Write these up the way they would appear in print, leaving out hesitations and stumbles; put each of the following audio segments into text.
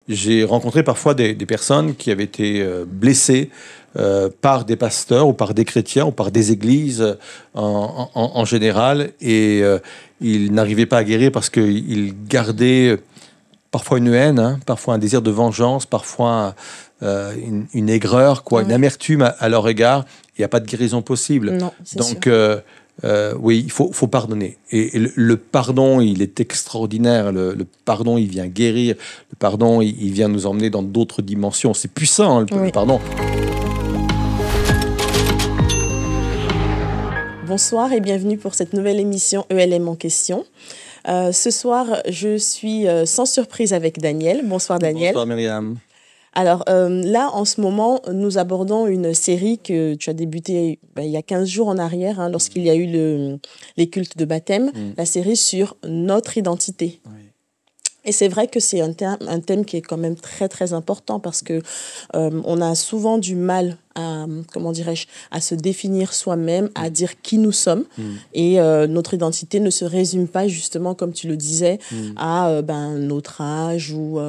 j'ai rencontré parfois des personnes qui avaient été blessées par des pasteurs ou par des chrétiens ou par des églises en général, et ils n'arrivaient pas à guérir parce qu'ils gardaient parfois une haine, hein, parfois un désir de vengeance, parfois une aigreur, quoi, une amertume à leur égard. Il n'y a pas de guérison possible. Non, Donc, oui, il faut pardonner. Et le pardon, il est extraordinaire. Le pardon, il vient guérir. Le pardon, il vient nous emmener dans d'autres dimensions. C'est puissant, hein, le pardon. Bonsoir et bienvenue pour cette nouvelle émission ELM en question. Ce soir, je suis sans surprise avec Daniel. Bonsoir Daniel. Bonsoir Myriam. Alors là, en ce moment, nous abordons une série que tu as débutée il y a 15 jours en arrière, hein, lorsqu'il y a eu les cultes de baptême, la série sur notre identité. Oui. Et c'est vrai que c'est un thème qui est quand même très, très important parce que on a souvent du mal à, comment dirais-je, à se définir soi-même, à dire qui nous sommes. Et notre identité ne se résume pas, justement, comme tu le disais, à notre âge ou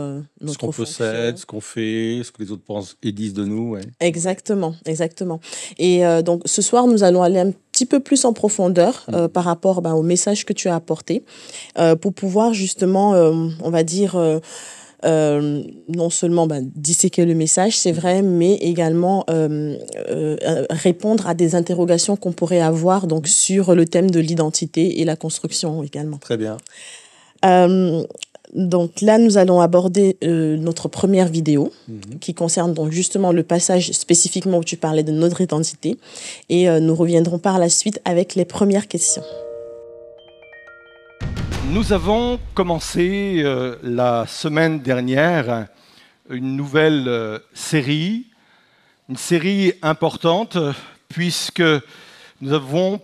notre ce qu'on possède, ce qu'on fait, ce que les autres pensent et disent de nous. Ouais. Exactement, exactement. Et donc, ce soir, nous allons aller un petit peu plus en profondeur par rapport au message que tu as apporté pour pouvoir, justement, on va dire... non seulement disséquer le message, c'est vrai, mais également répondre à des interrogations qu'on pourrait avoir donc, sur le thème de l'identité et la construction également. Très bien. Donc là, nous allons aborder notre première vidéo qui concerne donc justement le passage spécifiquement où tu parlais de notre identité et nous reviendrons par la suite avec les premières questions. Nous avons commencé la semaine dernière une nouvelle série, une série importante puisque nous avons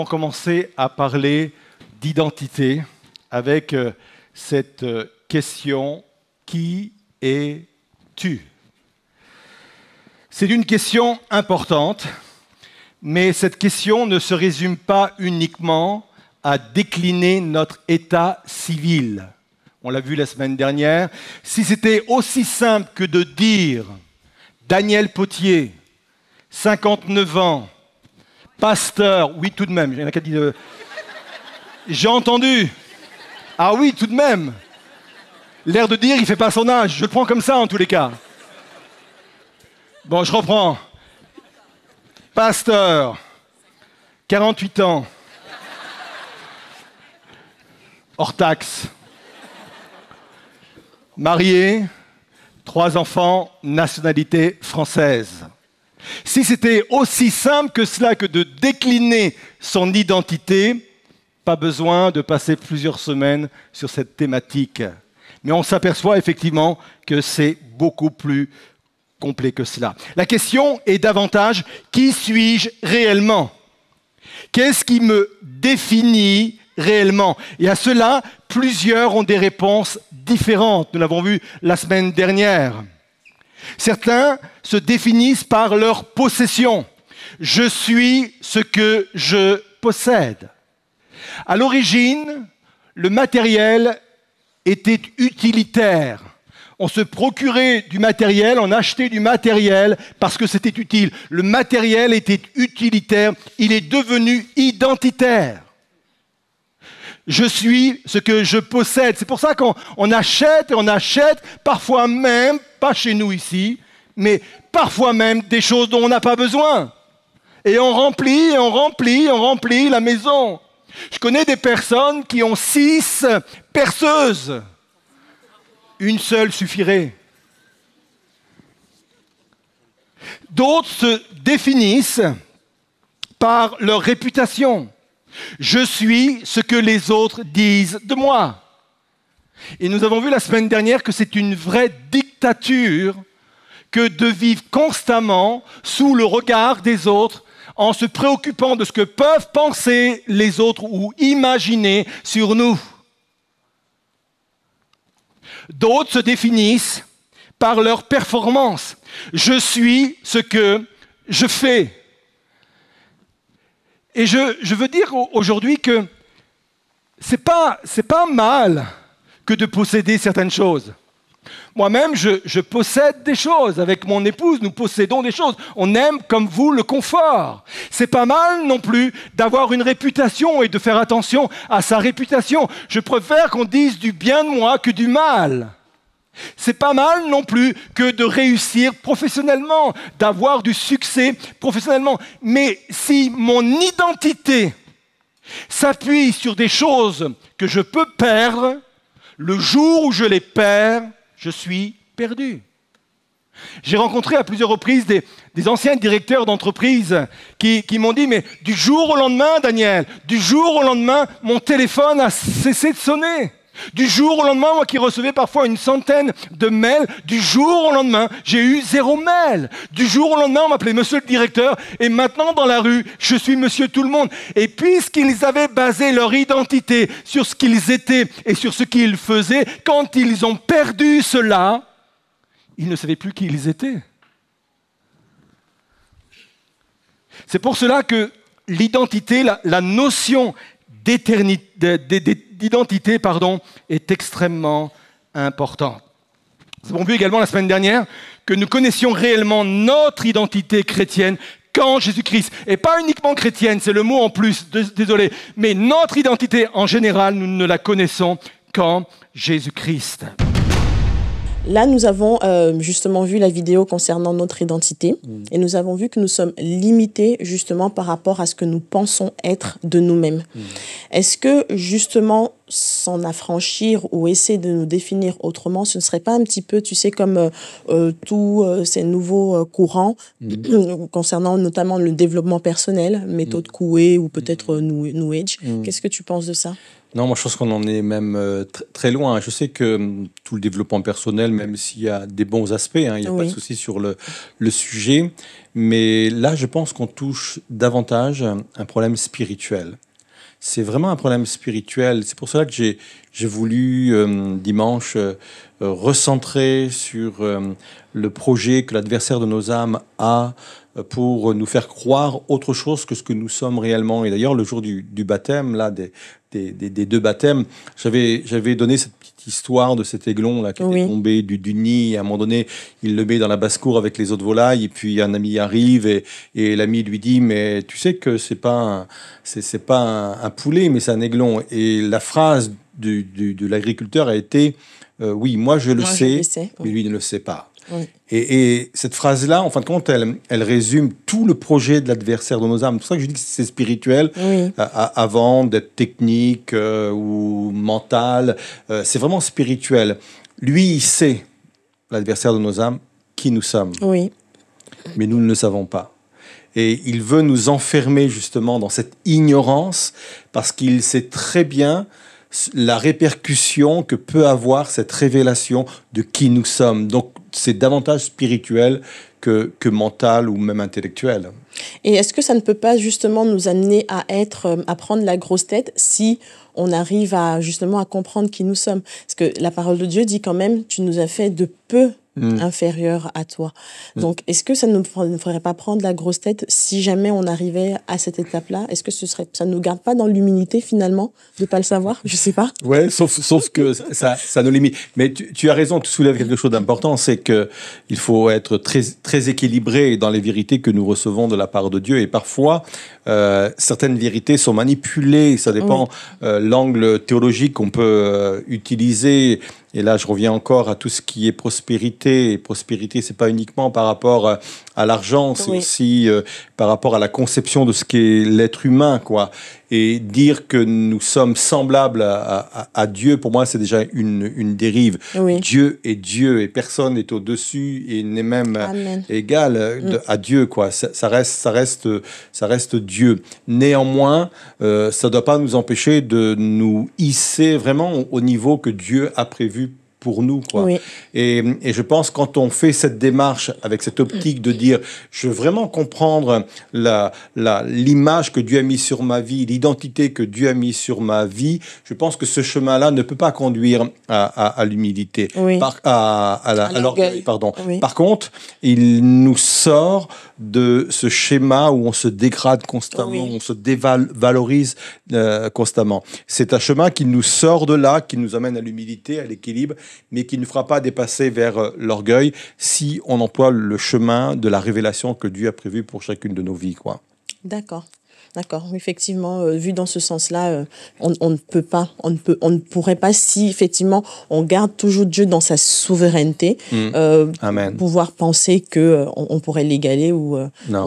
commencé à parler d'identité avec cette question « Qui es-tu » C'est une question importante, mais cette question ne se résume pas uniquement à décliner notre état civil. On l'a vu la semaine dernière. Si c'était aussi simple que de dire Daniel Potier, 59 ans, pasteur, oui tout de même, il y en a qui disent j'ai entendu. Ah oui, tout de même. L'air de dire, il ne fait pas son âge. Je le prends comme ça en tous les cas. Bon, je reprends. Pasteur, 48 ans. Hors taxe. Marié, 3 enfants, nationalité française. Si c'était aussi simple que cela que de décliner son identité, pas besoin de passer plusieurs semaines sur cette thématique. Mais on s'aperçoit effectivement que c'est beaucoup plus complet que cela. La question est davantage, qui suis-je réellement? Qu'est-ce qui me définit réellement? Et à cela, plusieurs ont des réponses différentes. Nous l'avons vu la semaine dernière. Certains se définissent par leur possession. Je suis ce que je possède. À l'origine, le matériel était utilitaire. On se procurait du matériel, on achetait du matériel parce que c'était utile. Le matériel était utilitaire, il est devenu identitaire. Je suis ce que je possède. C'est pour ça qu'on achète et on achète, parfois même, pas chez nous ici, mais parfois même des choses dont on n'a pas besoin. Et on remplit, on remplit, on remplit la maison. Je connais des personnes qui ont 6 perceuses. Une seule suffirait. D'autres se définissent par leur réputation. Je suis ce que les autres disent de moi. Et nous avons vu la semaine dernière que c'est une vraie dictature que de vivre constamment sous le regard des autres en se préoccupant de ce que peuvent penser les autres ou imaginer sur nous. D'autres se définissent par leur performance. Je suis ce que je fais. Et je veux dire aujourd'hui que c'est pas mal que de posséder certaines choses. Moi-même, je possède des choses. Avec mon épouse, nous possédons des choses. On aime, comme vous, le confort. C'est pas mal non plus d'avoir une réputation et de faire attention à sa réputation. Je préfère qu'on dise du bien de moi que du mal. C'est pas mal non plus que de réussir professionnellement, d'avoir du succès professionnellement. Mais si mon identité s'appuie sur des choses que je peux perdre, le jour où je les perds, je suis perdu. J'ai rencontré à plusieurs reprises des anciens directeurs d'entreprise qui m'ont dit « Mais du jour au lendemain, Daniel, du jour au lendemain, mon téléphone a cessé de sonner. Du jour au lendemain, moi qui recevais parfois une centaine de mails, du jour au lendemain, j'ai eu 0 mail. Du jour au lendemain, on m'appelait monsieur le directeur et maintenant dans la rue, je suis monsieur tout le monde. » Et puisqu'ils avaient basé leur identité sur ce qu'ils étaient et sur ce qu'ils faisaient, quand ils ont perdu cela, ils ne savaient plus qui ils étaient. C'est pour cela que l'identité, la notion d'identité, est extrêmement importante. Nous avons vu également la semaine dernière que nous connaissions réellement notre identité chrétienne qu'en Jésus-Christ. Et pas uniquement chrétienne, c'est le mot en plus, désolé, mais notre identité en général, nous ne la connaissons qu'en Jésus-Christ. Là, nous avons justement vu la vidéo concernant notre identité et nous avons vu que nous sommes limités justement par rapport à ce que nous pensons être de nous-mêmes. Est-ce que justement s'en affranchir ou essayer de nous définir autrement, ce ne serait pas un petit peu, tu sais, comme tous ces nouveaux courants concernant notamment le développement personnel, méthode Coué ou peut-être New Age. Qu'est-ce que tu penses de ça ? Non, moi je pense qu'on en est même très loin. Je sais que tout le développement personnel, même s'il y a des bons aspects, il n'y a pas de souci sur le sujet, mais là je pense qu'on touche davantage un problème spirituel. C'est vraiment un problème spirituel. C'est pour cela que j'ai voulu dimanche recentrer sur le projet que l'adversaire de nos âmes a pour nous faire croire autre chose que ce que nous sommes réellement. Et d'ailleurs, le jour du baptême, là, des 2 baptêmes, j'avais donné cette petite histoire de cet aiglon là qui était tombé du nid. À un moment donné, il le met dans la basse-cour avec les autres volailles, et puis un ami arrive et l'ami lui dit « Mais tu sais que c'est pas un poulet, mais c'est un aiglon. » Et la phrase de l'agriculteur a été « Oui, moi je le sais, mais lui ne le sait pas. » Et cette phrase-là, en fin de compte, elle résume tout le projet de l'adversaire de nos âmes. C'est pour ça que je dis que c'est spirituel, avant d'être technique ou mental. C'est vraiment spirituel. Lui, il sait, l'adversaire de nos âmes, qui nous sommes. Mais nous ne le savons pas. Et il veut nous enfermer justement dans cette ignorance parce qu'il sait très bien la répercussion que peut avoir cette révélation de qui nous sommes. Donc, c'est davantage spirituel que mental ou même intellectuel. Et est-ce que ça ne peut pas justement nous amener à prendre la grosse tête si on arrive justement à comprendre qui nous sommes? Parce que la parole de Dieu dit quand même, tu nous as fait de peu inférieur à toi. Donc, est-ce que ça ne nous ferait pas prendre la grosse tête si jamais on arrivait à cette étape-là? Est-ce que ça ne nous garde pas dans l'humilité finalement de ne pas le savoir? Je ne sais pas. Ouais, sauf que ça nous limite. Mais tu as raison, tu soulèves quelque chose d'important, c'est qu'il faut être très, très équilibré dans les vérités que nous recevons de la part de Dieu. Et parfois, certaines vérités sont manipulées. Ça dépend l'angle théologique qu'on peut utiliser. Et là, je reviens encore à tout ce qui est prospérité. Et prospérité, c'est pas uniquement par rapport à l'argent, c'est aussi par rapport à la conception de ce qu'est l'être humain, quoi. Et dire que nous sommes semblables à Dieu, pour moi, c'est déjà une dérive. Dieu est Dieu et personne n'est au-dessus et n'est même égal à Dieu, quoi. Ça reste Dieu. Néanmoins, ça ne doit pas nous empêcher de nous hisser vraiment au niveau que Dieu a prévu pour nous, quoi. Et je pense quand on fait cette démarche avec cette optique de dire je veux vraiment comprendre l'image que Dieu a mise sur ma vie, l'identité que Dieu a mise sur ma vie, je pense que ce chemin-là ne peut pas conduire à l'humilité, à l'orgueil, pardon. Par contre, il nous sort de ce schéma où on se dégrade constamment, on se dévalorise constamment. C'est un chemin qui nous sort de là, qui nous amène à l'humilité, à l'équilibre, mais qui ne fera pas dépasser vers l'orgueil si on emploie le chemin de la révélation que Dieu a prévu pour chacune de nos vies, quoi. D'accord. D'accord, effectivement, vu dans ce sens-là, on ne pourrait pas, si effectivement on garde toujours Dieu dans sa souveraineté, Amen. pouvoir penser que on pourrait l'égaler ou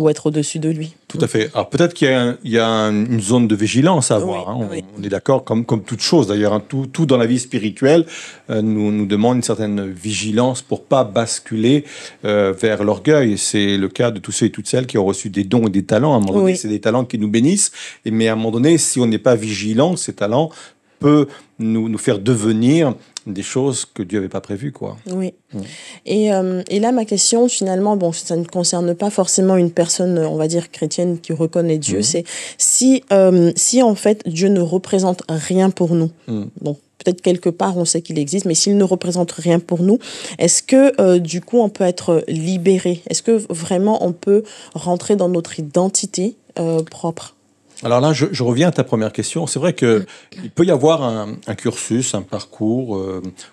être au-dessus de lui. Tout à fait. Alors peut-être qu'il y a une zone de vigilance à avoir. Oui, Hein. oui. On est d'accord, comme toute chose d'ailleurs. Hein. Tout dans la vie spirituelle nous demande une certaine vigilance pour pas basculer vers l'orgueil. C'est le cas de tous ceux et toutes celles qui ont reçu des dons et des talents. À un moment donné, Oui. c'est des talents qui nous bénissent. Mais à un moment donné, si on n'est pas vigilant, ces talents peuvent nous faire devenir des choses que Dieu n'avait pas prévues, quoi. Oui. Et là, ma question, finalement, bon, ça ne concerne pas forcément une personne, on va dire, chrétienne qui reconnaît Dieu. C'est si en fait, Dieu ne représente rien pour nous. Bon, peut-être quelque part, on sait qu'il existe, mais s'il ne représente rien pour nous, est-ce que, du coup, on peut être libéré? Est-ce que vraiment, on peut rentrer dans notre identité propre? Alors là, je reviens à ta première question. C'est vrai qu'il peut y avoir un cursus, un parcours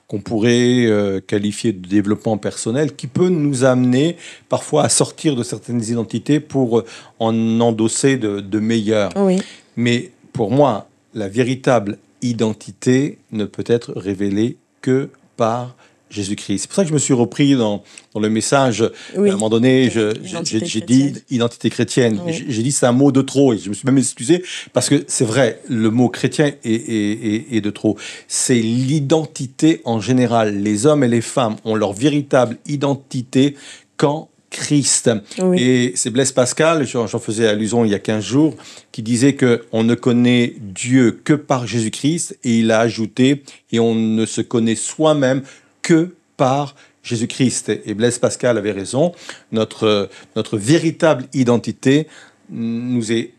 qu'on pourrait qualifier de développement personnel qui peut nous amener parfois à sortir de certaines identités pour en endosser de meilleures. Oui. Mais pour moi, la véritable identité ne peut être révélée que par Jésus-Christ. C'est pour ça que je me suis repris dans le message. Oui. À un moment donné, Identité j'ai dit identité chrétienne. Oui. J'ai dit c'est un mot de trop et je me suis même excusé parce que c'est vrai, le mot chrétien est de trop. C'est l'identité en général. Les hommes et les femmes ont leur véritable identité quand Christ. Oui. Et c'est Blaise Pascal, j'en faisais allusion il y a 15 jours, qui disait qu'on ne connaît Dieu que par Jésus-Christ, et il a ajouté, et on ne se connaît soi-même que par Jésus-Christ. Et Blaise Pascal avait raison, notre véritable identité nous est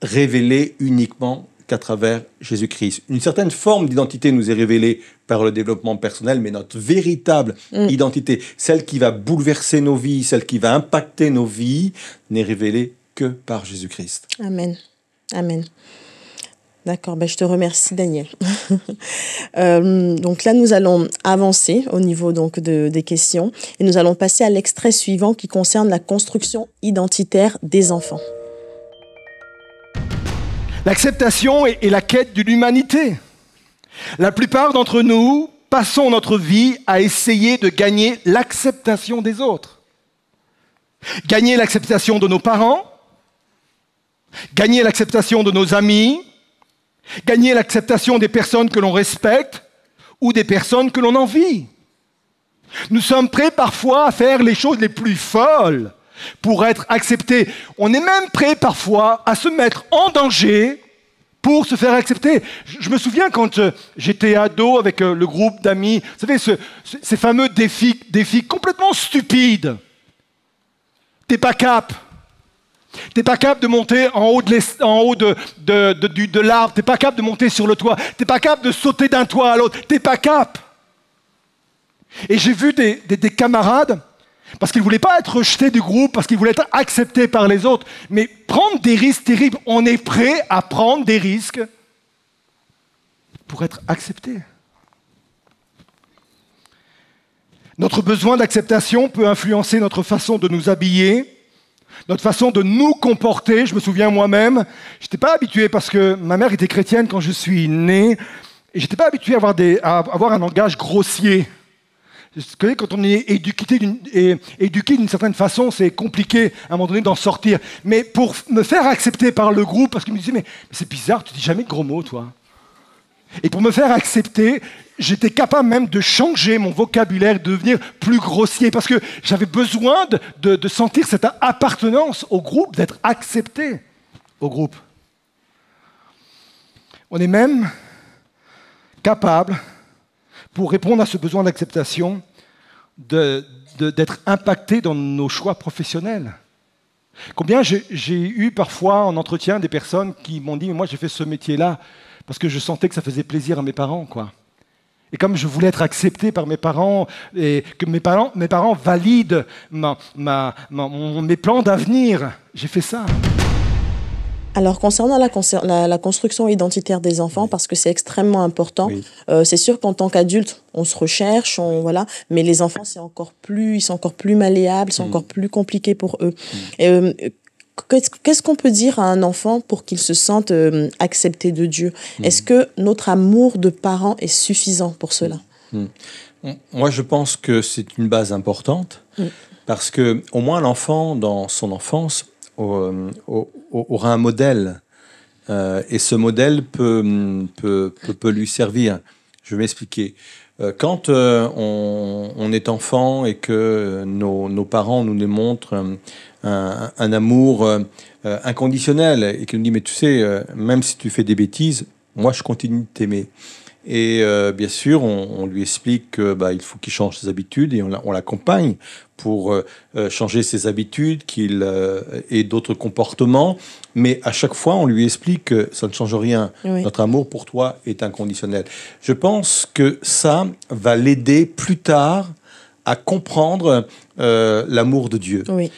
révélée uniquement qu'à travers Jésus-Christ. Une certaine forme d'identité nous est révélée par le développement personnel, mais notre véritable identité, celle qui va bouleverser nos vies, celle qui va impacter nos vies, n'est révélée que par Jésus-Christ. Amen. Amen. D'accord, ben je te remercie Daniel. Donc là, nous allons avancer au niveau donc des questions et nous allons passer à l'extrait suivant qui concerne la construction identitaire des enfants. L'acceptation est la quête de l'humanité. La plupart d'entre nous passons notre vie à essayer de gagner l'acceptation des autres. Gagner l'acceptation de nos parents, gagner l'acceptation de nos amis, gagner l'acceptation des personnes que l'on respecte ou des personnes que l'on envie. Nous sommes prêts parfois à faire les choses les plus folles pour être acceptés. On est même prêt parfois à se mettre en danger pour se faire accepter. Je me souviens quand j'étais ado avec le groupe d'amis, vous savez, ces fameux défis complètement stupides. T'es pas cap. T'es pas capable de monter en haut de l'arbre. T'es pas capable de monter sur le toit. T'es pas capable de sauter d'un toit à l'autre. T'es pas capable. Et j'ai vu des camarades, parce qu'ils ne voulaient pas être rejetés du groupe, parce qu'ils voulaient être acceptés par les autres, mais prendre des risques terribles. On est prêt à prendre des risques pour être accepté. Notre besoin d'acceptation peut influencer notre façon de nous habiller, notre façon de nous comporter. Je me souviens moi-même, je n'étais pas habitué parce que ma mère était chrétienne quand je suis né, et je n'étais pas habitué à avoir un langage grossier. Quand on est éduqué d'une certaine façon, c'est compliqué à un moment donné d'en sortir. Mais pour me faire accepter par le groupe, parce qu'ils me disaient, mais c'est bizarre, tu dis jamais de gros mots, toi. Et pour me faire accepter, j'étais capable même de changer mon vocabulaire, de devenir plus grossier, parce que j'avais besoin de sentir cette appartenance au groupe, d'être accepté au groupe. On est même capable, pour répondre à ce besoin d'acceptation, d'être impacté dans nos choix professionnels. Combien j'ai eu parfois en entretien des personnes qui m'ont dit « mais moi j'ai fait ce métier-là parce que je sentais que ça faisait plaisir à mes parents, quoi. Et comme je voulais être accepté par mes parents et que mes parents valident mes plans d'avenir, j'ai fait ça. » Alors, concernant la construction identitaire des enfants, parce que c'est extrêmement important, Oui. c'est sûr qu'en tant qu'adulte, on se recherche, voilà, mais les enfants, ils sont encore plus malléables, c'est encore plus compliqué pour eux. Et, qu'est-ce qu'on peut dire à un enfant pour qu'il se sente accepté de Dieu? Est-ce que notre amour de parents est suffisant pour cela? Moi, je pense que c'est une base importante parce que au moins l'enfant, dans son enfance, aura un modèle et ce modèle peut lui servir. Je vais m'expliquer. Quand on est enfant et que nos parents nous démontrent un amour inconditionnel et qu'ils nous disent mais tu sais, même si tu fais des bêtises, moi je continue de t'aimer. Et bien sûr, on lui explique qu'il faut qu'il change ses habitudes et on l'accompagne pour changer ses habitudes, qu'il ait d'autres comportements. Mais à chaque fois, on lui explique que ça ne change rien. Oui. Notre amour pour toi est inconditionnel. Je pense que ça va l'aider plus tard à comprendre l'amour de Dieu. Oui.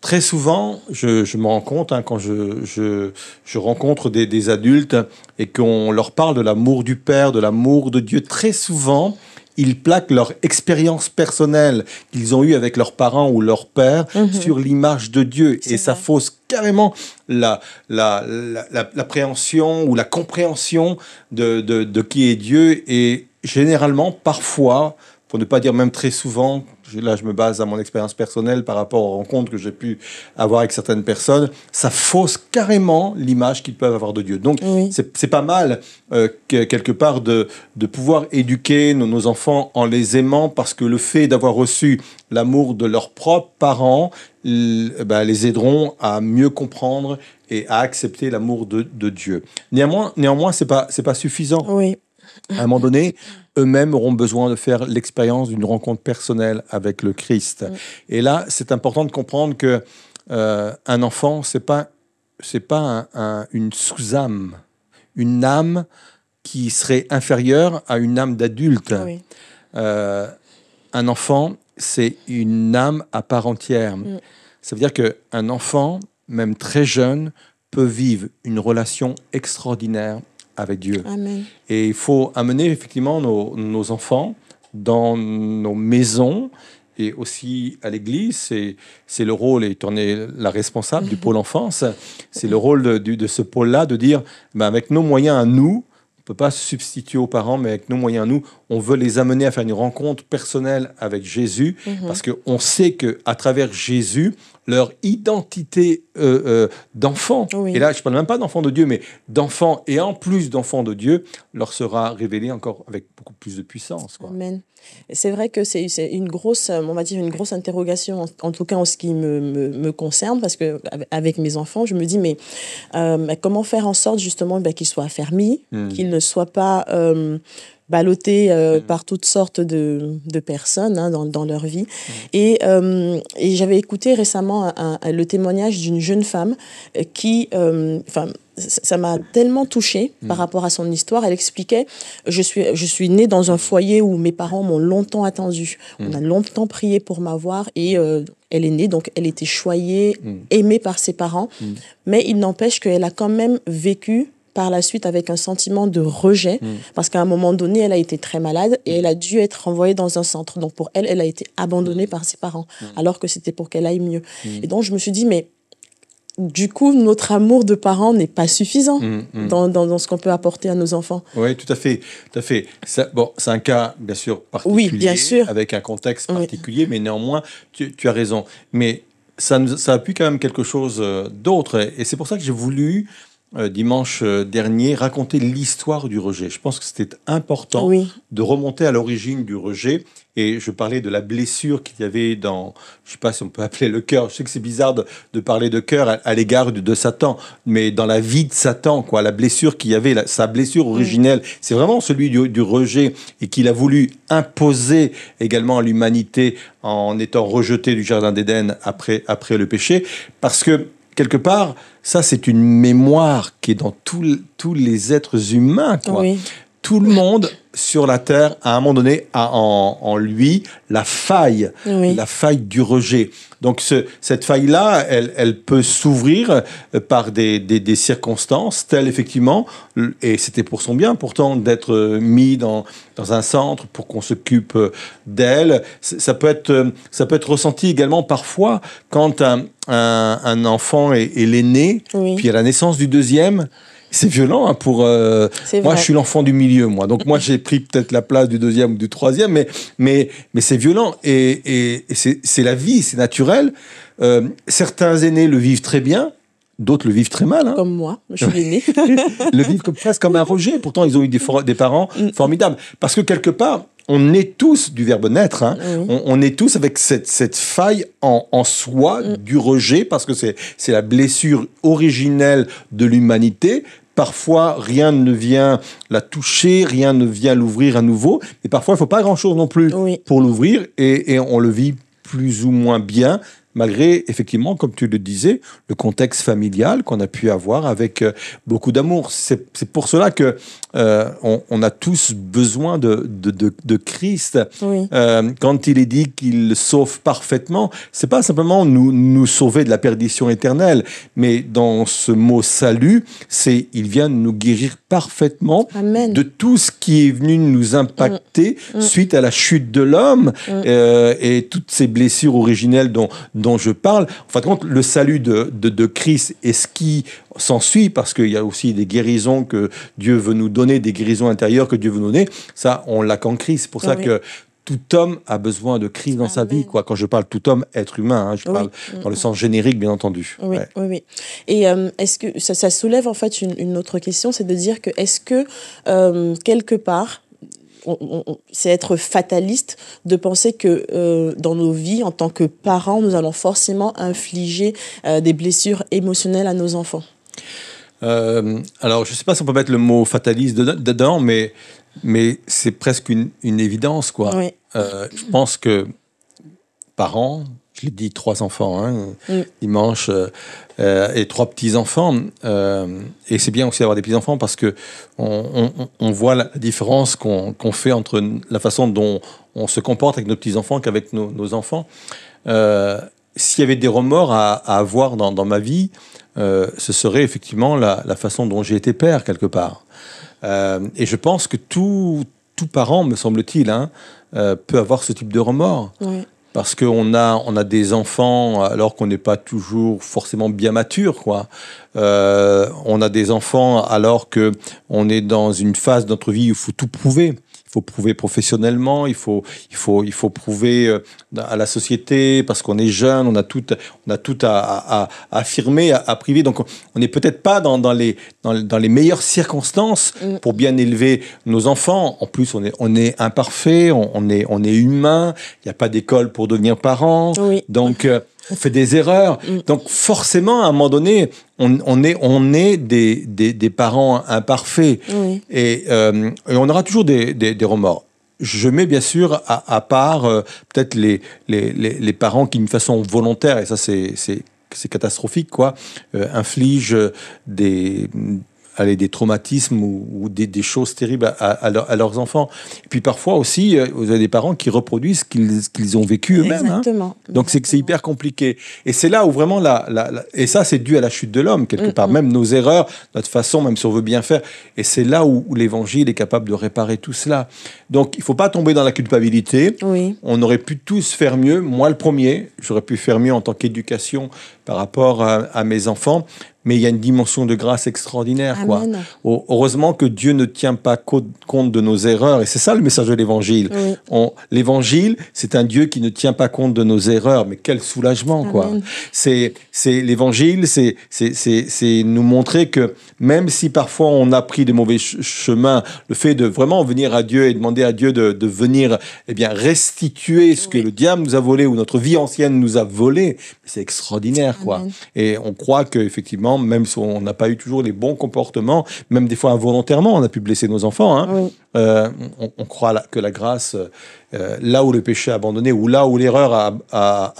Très souvent, je me rends compte quand je rencontre des adultes et qu'on leur parle de l'amour du Père, de l'amour de Dieu, très souvent, ils plaquent leur expérience personnelle qu'ils ont eue avec leurs parents ou leur père sur l'image de Dieu. Et ça fausse carrément l'appréhension ou la compréhension de qui est Dieu. Et généralement, parfois, pour ne pas dire même très souvent, là je me base à mon expérience personnelle par rapport aux rencontres que j'ai pu avoir avec certaines personnes, ça fausse carrément l'image qu'ils peuvent avoir de Dieu. Donc c'est pas mal quelque part de pouvoir éduquer nos enfants en les aimant, parce que le fait d'avoir reçu l'amour de leurs propres parents les aideront à mieux comprendre et à accepter l'amour de Dieu. Néanmoins c'est pas suffisant. Oui. À un moment donné, eux-mêmes auront besoin de faire l'expérience d'une rencontre personnelle avec le Christ. Et là, c'est important de comprendre que un enfant, c'est pas une sous-âme, une âme qui serait inférieure à une âme d'adulte. Oui. Un enfant, c'est une âme à part entière. Ça veut dire qu'un enfant, même très jeune, peut vivre une relation extraordinaire avec Dieu. Amen. Et il faut amener effectivement nos enfants dans nos maisons et aussi à l'église. C'est le rôle, et tu en es la responsable du pôle enfance, c'est le rôle de ce pôle-là de dire, avec nos moyens à nous, on ne peut pas se substituer aux parents, mais avec nos moyens à nous, on veut les amener à faire une rencontre personnelle avec Jésus, parce qu'on sait qu'à travers Jésus, leur identité d'enfant, et là je ne parle même pas d'enfant de Dieu, mais d'enfant, et en plus d'enfant de Dieu, leur sera révélée encore avec beaucoup plus de puissance, quoi. Amen. C'est vrai que c'est une grosse, on va dire une grosse interrogation, en tout cas en ce qui me concerne, parce que avec mes enfants, je me dis mais comment faire en sorte justement qu'ils soient affermis, qu'ils ne soient pas ballottés par toutes sortes de personnes dans leur vie. Et j'avais écouté récemment le témoignage d'une jeune femme qui, ça m'a tellement touchée par rapport à son histoire. Elle expliquait, je suis née dans un foyer où mes parents m'ont longtemps attendue. On a longtemps prié pour m'avoir et elle est née, donc elle était choyée, aimée par ses parents. Mais il n'empêche qu'elle a quand même vécu par la suite avec un sentiment de rejet, parce qu'à un moment donné, elle a été très malade et elle a dû être renvoyée dans un centre. Donc pour elle, elle a été abandonnée par ses parents, alors que c'était pour qu'elle aille mieux. Et donc je me suis dit, mais du coup, notre amour de parents n'est pas suffisant dans ce qu'on peut apporter à nos enfants. Oui, tout à fait. Tout à fait. C'est un cas, bien sûr, particulier, bien sûr, avec un contexte particulier, mais néanmoins, tu as raison. Mais ça appuie quand même quelque chose d'autre. Et c'est pour ça que j'ai voulu, dimanche dernier, raconter l'histoire du rejet. Je pense que c'était important de remonter à l'origine du rejet. Et je parlais de la blessure qu'il y avait dans, je ne sais pas si on peut appeler le cœur. Je sais que c'est bizarre de parler de cœur à l'égard de Satan, mais dans la vie de Satan, quoi, la blessure qu'il y avait, sa blessure originelle, c'est vraiment celui du rejet, et qu'il a voulu imposer également à l'humanité en étant rejeté du Jardin d'Éden après le péché. Parce que, quelque part, ça, c'est une mémoire qui est dans tous les êtres humains, quoi. Tout le monde sur la terre, à un moment donné, a en lui la faille du rejet. Donc cette faille-là, elle peut s'ouvrir par des circonstances telles, effectivement, et c'était pour son bien pourtant d'être mis dans un centre pour qu'on s'occupe d'elle. Ça peut être ressenti également parfois quand un enfant est l'aîné, puis à la naissance du deuxième. C'est violent pour... moi, je suis l'enfant du milieu, moi. Donc, moi, j'ai pris peut-être la place du deuxième ou du troisième, mais c'est violent. Et c'est la vie, c'est naturel. Certains aînés le vivent très bien, d'autres le vivent très mal. Hein. Comme moi, je suis l'aîné. Le vivent presque comme un rejet. Pourtant, ils ont eu des parents formidables. Parce que quelque part, on est tous du verbe naître. Hein. On est tous avec cette faille en soi du rejet, parce que c'est la blessure originelle de l'humanité. Parfois, rien ne vient la toucher, rien ne vient l'ouvrir à nouveau. Et parfois, il ne faut pas grand-chose non plus pour l'ouvrir. Et on le vit plus ou moins bien, malgré, effectivement, comme tu le disais, le contexte familial qu'on a pu avoir avec beaucoup d'amour. C'est pour cela que on a tous besoin de Christ. Quand il est dit qu'il sauve parfaitement, c'est pas simplement nous sauver de la perdition éternelle, mais dans ce mot salut, c'est il vient nous guérir parfaitement de tout ce qui est venu nous impacter suite à la chute de l'homme et toutes ces blessures originelles dont je parle. En fin de compte, le salut de Christ est ce qui s'ensuit, parce qu'il y a aussi des guérisons que Dieu veut nous donner, des guérisons intérieures que Dieu veut nous donner. Ça, on l'a qu'en Christ. C'est pour ça que tout homme a besoin de Christ dans sa vie. Quand je parle tout homme, être humain, hein, je parle dans le sens générique, bien entendu. Oui. Et est-ce que ça soulève en fait une autre question, c'est de dire que est-ce que quelque part, c'est être fataliste de penser que dans nos vies, en tant que parents, nous allons forcément infliger des blessures émotionnelles à nos enfants? Alors, je ne sais pas si on peut mettre le mot fataliste dedans, mais c'est presque une évidence, quoi. Je pense que parents, je l'ai dit, 3 enfants, dimanche, et 3 petits-enfants. Et c'est bien aussi d'avoir des petits-enfants parce que on voit la différence qu'on fait entre la façon dont on se comporte avec nos petits-enfants qu'avec nos enfants. S'il y avait des remords à avoir dans ma vie, ce serait effectivement la façon dont j'ai été père, quelque part. Et je pense que tout parent, me semble-t-il, peut avoir ce type de remords. Parce qu'on a des enfants alors qu'on n'est pas toujours forcément bien mature, quoi. On a des enfants alors qu'on est dans une phase de notre vie où il faut tout prouver. Il faut prouver professionnellement, il faut prouver à la société, parce qu'on est jeune, on a tout à affirmer, à priver. Donc on n'est peut-être pas dans les meilleures circonstances pour bien élever nos enfants. En plus, on est imparfait, on est humain, il n'y a pas d'école pour devenir parent. Donc on fait des erreurs. Donc forcément, à un moment donné, on est des parents imparfaits. Et on aura toujours des remords. Je mets bien sûr à part peut-être les parents qui, d'une façon volontaire, et ça c'est catastrophique, quoi, infligent des traumatismes ou des choses terribles à leurs enfants. Et puis parfois aussi, vous avez des parents qui reproduisent ce qu'ils ont vécu eux-mêmes. Exactement. Donc c'est hyper compliqué. Et c'est là où vraiment, et ça c'est dû à la chute de l'homme, quelque part. Même nos erreurs, notre façon, même si on veut bien faire. Et c'est là où l'Évangile est capable de réparer tout cela. Donc il ne faut pas tomber dans la culpabilité. On aurait pu tous faire mieux. Moi le premier, j'aurais pu faire mieux en tant qu'éducation par rapport à mes enfants. Mais il y a une dimension de grâce extraordinaire, quoi. Heureusement que Dieu ne tient pas compte de nos erreurs. Et c'est ça le message de l'Évangile. L'Évangile, c'est un Dieu qui ne tient pas compte de nos erreurs. Mais quel soulagement, quoi. C'est l'Évangile, c'est nous montrer que même si parfois on a pris de mauvais chemins, le fait de vraiment venir à Dieu et demander à Dieu de venir restituer ce que le diable nous a volé ou notre vie ancienne nous a volé, c'est extraordinaire, quoi. Et on croit qu'effectivement, même si on n'a pas eu toujours les bons comportements, même des fois involontairement, on a pu blesser nos enfants. On croit que la grâce, là où le péché a abandonné, ou là où l'erreur a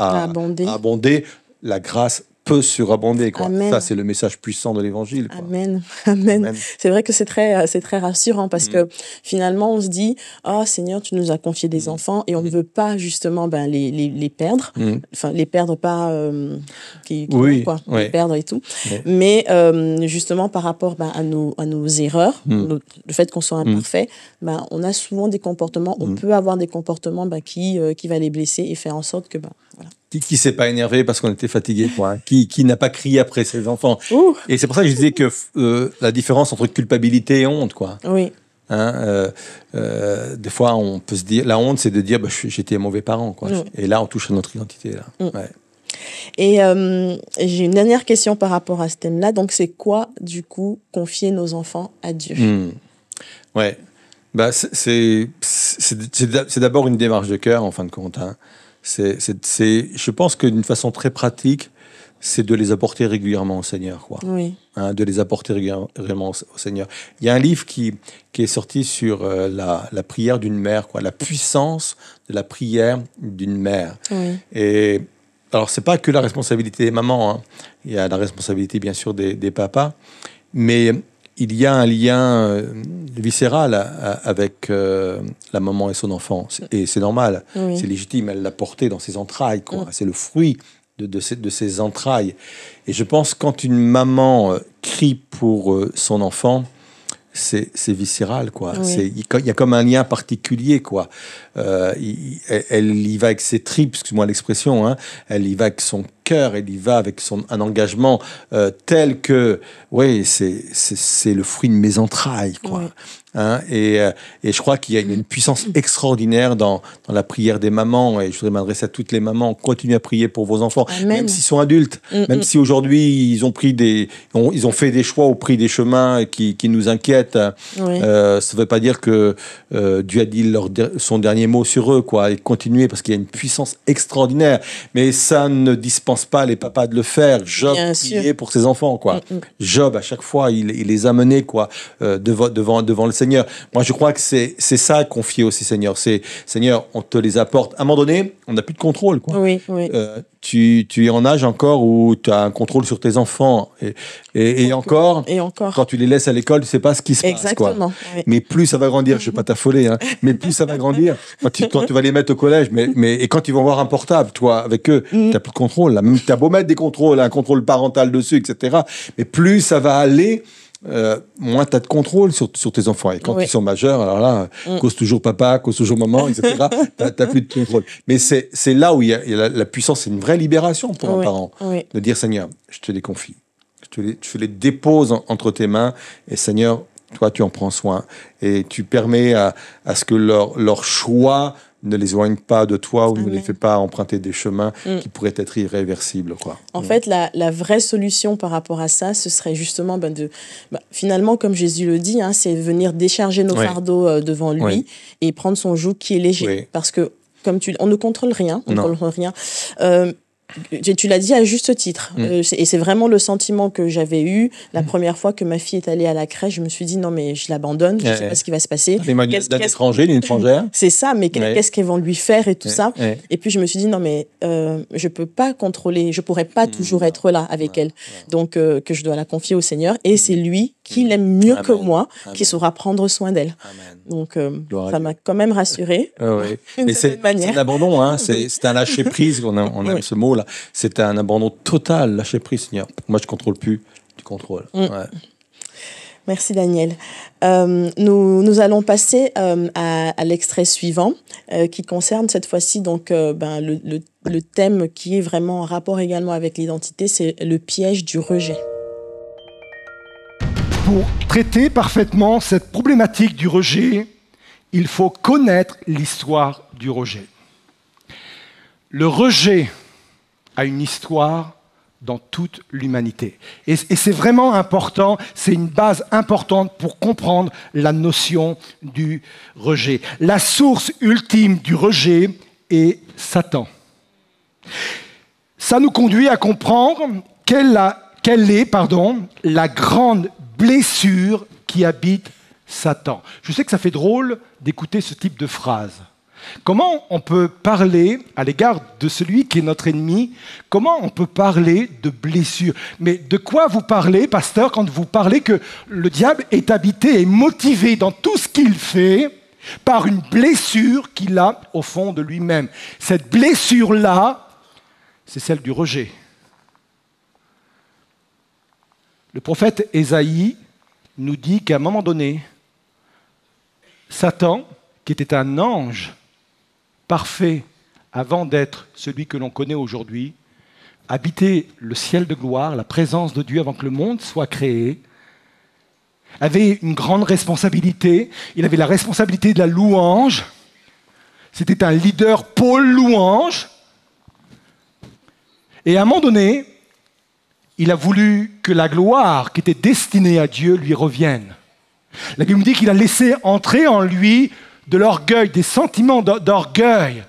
abondé, la grâce peut surabonder, quoi. Amen. Ça, c'est le message puissant de l'Évangile, quoi. Amen. Amen. Amen. C'est vrai que c'est très rassurant parce que finalement, on se dit, oh Seigneur, tu nous as confié des enfants et on ne veut pas justement les perdre. Enfin, les perdre pas, Oui, quoi, oui. les perdre et tout. Oui. Mais justement, par rapport à nos erreurs, le fait qu'on soit imparfait, on a souvent des comportements, on peut avoir des comportements qui va les blesser et faire en sorte que, voilà. Qui s'est pas énervé parce qu'on était fatigué, quoi, hein. Qui n'a pas crié après ses enfants. Ouh. Et c'est pour ça que je disais que la différence entre culpabilité et honte, quoi. Oui. Hein, des fois, on peut se dire, la honte, c'est de dire, j'étais un mauvais parent, quoi. Et là, on touche à notre identité, là. Ouais. Et j'ai une dernière question par rapport à ce thème-là. Donc, c'est quoi, du coup, confier nos enfants à Dieu? Ouais. C'est d'abord une démarche de cœur, en fin de compte, hein. Je pense que d'une façon très pratique, c'est de les apporter régulièrement au Seigneur, quoi. Oui. Hein, de les apporter régulièrement au Seigneur. Il y a un livre qui est sorti sur la prière d'une mère, quoi, la puissance de la prière d'une mère. Oui. Et alors, c'est pas que la responsabilité des mamans, hein. Il y a la responsabilité, bien sûr, des papas, mais il y a un lien viscéral avec la maman et son enfant. Et c'est normal, Oui. c'est légitime, elle l'a porté dans ses entrailles, quoi. C'est le fruit de ses entrailles. Et je pense que quand une maman crie pour son enfant, c'est viscéral, quoi. Oui. Il y a comme un lien particulier, quoi. Elle y va avec ses tripes, excuse-moi l'expression, hein. Elle y va avec son cœur, elle y va avec un engagement tel que, oui, c'est le fruit de mes entrailles, quoi. Oui. Hein, et je crois qu'il y a une puissance extraordinaire dans la prière des mamans, et je voudrais m'adresser à toutes les mamans. Continuez à prier pour vos enfants, Amen. même s'ils sont adultes, même si aujourd'hui ils ont fait des choix au prix des chemins qui nous inquiètent. Oui. Ça ne veut pas dire que Dieu a dit son dernier mot sur eux, quoi. Et continuez, parce qu'il y a une puissance extraordinaire, mais ça ne dispense pas les papas de le faire. Job priait pour ses enfants, quoi. Job, à chaque fois, il les a menés, quoi, devant le Seigneur. Moi, je crois que c'est ça, confier aussi, Seigneur. C'est, Seigneur, on te les apporte. À un moment donné, on n'a plus de contrôle, quoi. Oui, oui. Tu es en âge encore où tu as un contrôle sur tes enfants. Et encore, quand tu les laisses à l'école, tu ne sais pas ce qui se passe, quoi. Oui. Mais plus ça va grandir, je ne vais pas t'affoler, hein, mais plus ça va grandir. Quand tu vas les mettre au collège, et quand ils vont avoir un portable, toi, avec eux, tu n'as plus de contrôle. Tu as beau mettre des contrôles, un contrôle parental dessus, etc. Mais plus ça va aller, moins tu as de contrôle sur tes enfants. Et quand ils sont majeurs, alors là, cause toujours papa, cause toujours maman, etc., tu n'as plus de contrôle. Mais c'est là où il y a la puissance, c'est une vraie libération pour un parent. Oui. De dire, Seigneur, je te les confie. Je les dépose entre tes mains. Et Seigneur, toi, tu en prends soin. Et tu permets à ce que leur choix ne les éloigne pas de toi ou ne les fait pas emprunter des chemins qui pourraient être irréversibles, quoi. En fait, la vraie solution par rapport à ça, ce serait justement finalement, comme Jésus le dit, hein, c'est venir décharger nos fardeaux devant lui et prendre son joug qui est léger. Oui. Parce que, on ne contrôle rien. On ne contrôle rien. Tu l'as dit à juste titre. Et c'est vraiment le sentiment que j'avais eu la première fois que ma fille est allée à la crèche. Je me suis dit, non, mais je l'abandonne, je ne sais pas ce qui va se passer. D'un étranger, d'une étrangère. C'est ça, mais qu'est-ce qu'ils vont lui faire et tout ça. Et puis je me suis dit, non, mais je ne peux pas contrôler, je ne pourrais pas toujours être là avec elle. Donc, que je dois la confier au Seigneur. Et c'est lui qui l'aime mieux que moi, qui saura prendre soin d'elle. Donc, ça m'a quand même rassurée. Mais c'est un abandon, hein. C'est un lâcher-prise, on aime ce mot-là. C'est un abandon total, lâcher-prise, Seigneur. Moi, je ne contrôle plus, tu contrôles. Merci, Daniel. Nous allons passer à l'extrait suivant, qui concerne cette fois-ci donc, le thème qui est vraiment en rapport également avec l'identité, c'est le piège du rejet. Pour traiter parfaitement cette problématique du rejet, il faut connaître l'histoire du rejet. Le rejet a une histoire dans toute l'humanité. Et c'est vraiment important, c'est une base importante pour comprendre la notion du rejet. La source ultime du rejet est Satan. Ça nous conduit à comprendre quelle est la grande blessure qui habite Satan. Je sais que ça fait drôle d'écouter ce type de phrase, Comment on peut parler à l'égard de celui qui est notre ennemi? Comment on peut parler de blessure? Mais de quoi vous parlez, pasteur, quand vous parlez que le diable est habité et motivé dans tout ce qu'il fait par une blessure qu'il a au fond de lui-même? Cette blessure-là, c'est celle du rejet. Le prophète Ésaïe nous dit qu'à un moment donné, Satan, qui était un ange parfait avant d'être celui que l'on connaît aujourd'hui, habitait le ciel de gloire, la présence de Dieu avant que le monde soit créé, avait une grande responsabilité. Il avait la responsabilité de la louange. C'était un leader pôle louange. Et à un moment donné, il a voulu que la gloire qui était destinée à Dieu lui revienne. La Bible dit qu'il a laissé entrer en lui de l'orgueil, des sentiments d'orgueil.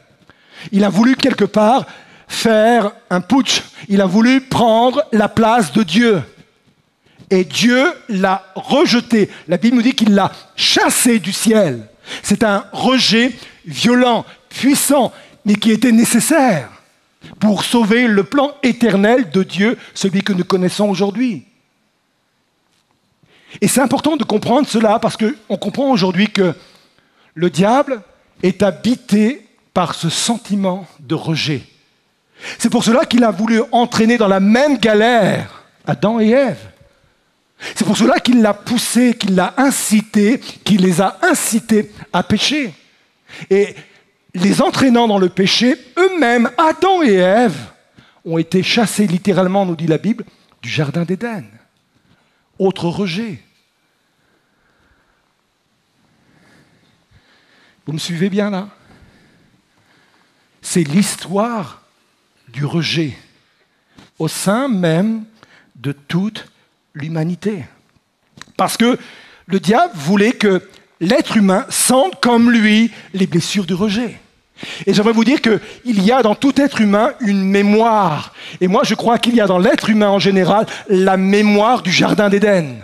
Il a voulu quelque part faire un putsch. Il a voulu prendre la place de Dieu. Et Dieu l'a rejeté. La Bible nous dit qu'il l'a chassé du ciel. C'est un rejet violent, puissant, mais qui était nécessaire pour sauver le plan éternel de Dieu, celui que nous connaissons aujourd'hui. Et c'est important de comprendre cela parce qu'on comprend aujourd'hui que le diable est habité par ce sentiment de rejet. C'est pour cela qu'il a voulu entraîner dans la même galère Adam et Ève. C'est pour cela qu'il l'a poussé, qu'il l'a incité, qu'il les a incités à pécher. Et les entraînant dans le péché, eux-mêmes, Adam et Ève, ont été chassés littéralement, nous dit la Bible, du jardin d'Éden. Autre rejet. Vous me suivez bien là? C'est l'histoire du rejet au sein même de toute l'humanité. Parce que le diable voulait que l'être humain sente comme lui les blessures du rejet. Et j'aimerais vous dire qu'il y a dans tout être humain une mémoire. Et moi, je crois qu'il y a dans l'être humain en général la mémoire du jardin d'Éden.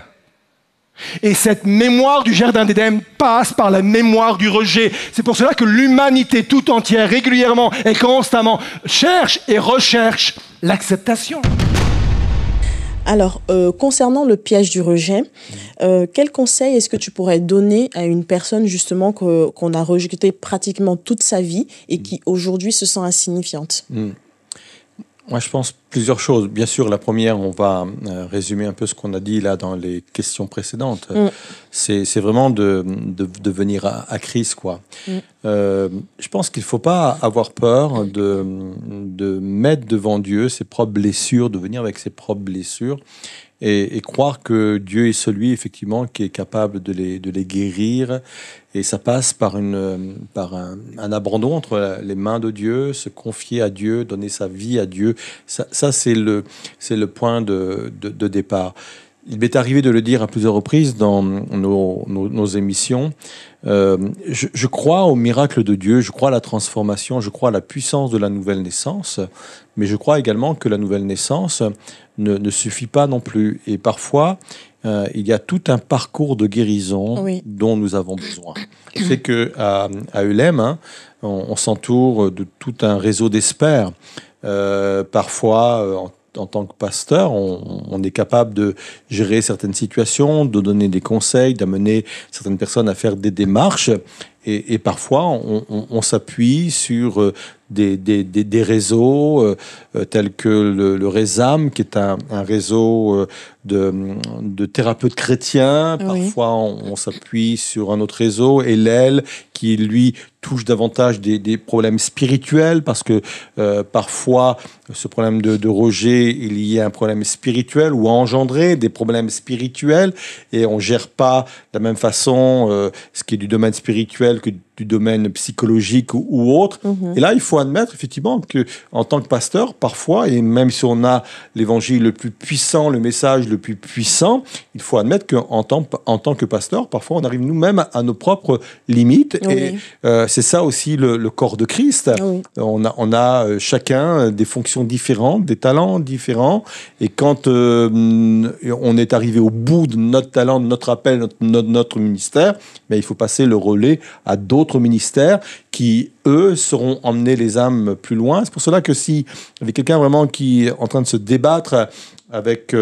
Et cette mémoire du jardin d'Éden passe par la mémoire du rejet. C'est pour cela que l'humanité tout entière, régulièrement et constamment, cherche et recherche l'acceptation. Alors, concernant le piège du rejet, quel conseil est-ce que tu pourrais donner à une personne justement qu'on a rejetée pratiquement toute sa vie et qui aujourd'hui se sent insignifiante? Moi, je pense plusieurs choses. Bien sûr, la première, on va résumer un peu ce qu'on a dit là dans les questions précédentes. C'est vraiment de venir à Christ, quoi. Je pense qu'il ne faut pas avoir peur de mettre devant Dieu ses propres blessures, de venir avec ses propres blessures et croire que Dieu est celui, effectivement, qui est capable de les guérir. Et ça passe par un abandon entre les mains de Dieu, se confier à Dieu, donner sa vie à Dieu. Ça c'est le point de départ. Il m'est arrivé de le dire à plusieurs reprises dans nos émissions. Je crois au miracle de Dieu, je crois à la transformation, je crois à la puissance de la nouvelle naissance, mais je crois également que la nouvelle naissance ne suffit pas non plus. Et parfois, il y a tout un parcours de guérison dont nous avons besoin. C'est qu'à Eulem, on s'entoure de tout un réseau d'experts. Parfois, en tant que pasteur, on est capable de gérer certaines situations, de donner des conseils, d'amener certaines personnes à faire des démarches. Et parfois, on s'appuie sur des réseaux tels que le RESAM, qui est un réseau de thérapeutes chrétiens. Parfois, on s'appuie sur un autre réseau, Hélène, qui, lui, touche davantage des problèmes spirituels, parce que parfois, ce problème de rejet est lié à un problème spirituel ou a engendré des problèmes spirituels, et on ne gère pas de la même façon ce qui est du domaine spirituel que du domaine psychologique ou autre. Et là, il faut admettre effectivement que en tant que pasteur, parfois, et même si on a l'évangile le plus puissant, le message le plus puissant, il faut admettre qu'en tant que pasteur, parfois, on arrive nous-mêmes à nos propres limites. Et c'est ça aussi le corps de Christ. On a chacun des fonctions différentes, des talents différents. Et quand on est arrivé au bout de notre talent, de notre appel, notre ministère, mais il faut passer le relais à d'autres d'autres ministères qui, eux, sauront emmener les âmes plus loin. C'est pour cela que si avec quelqu'un vraiment qui est en train de se débattre avec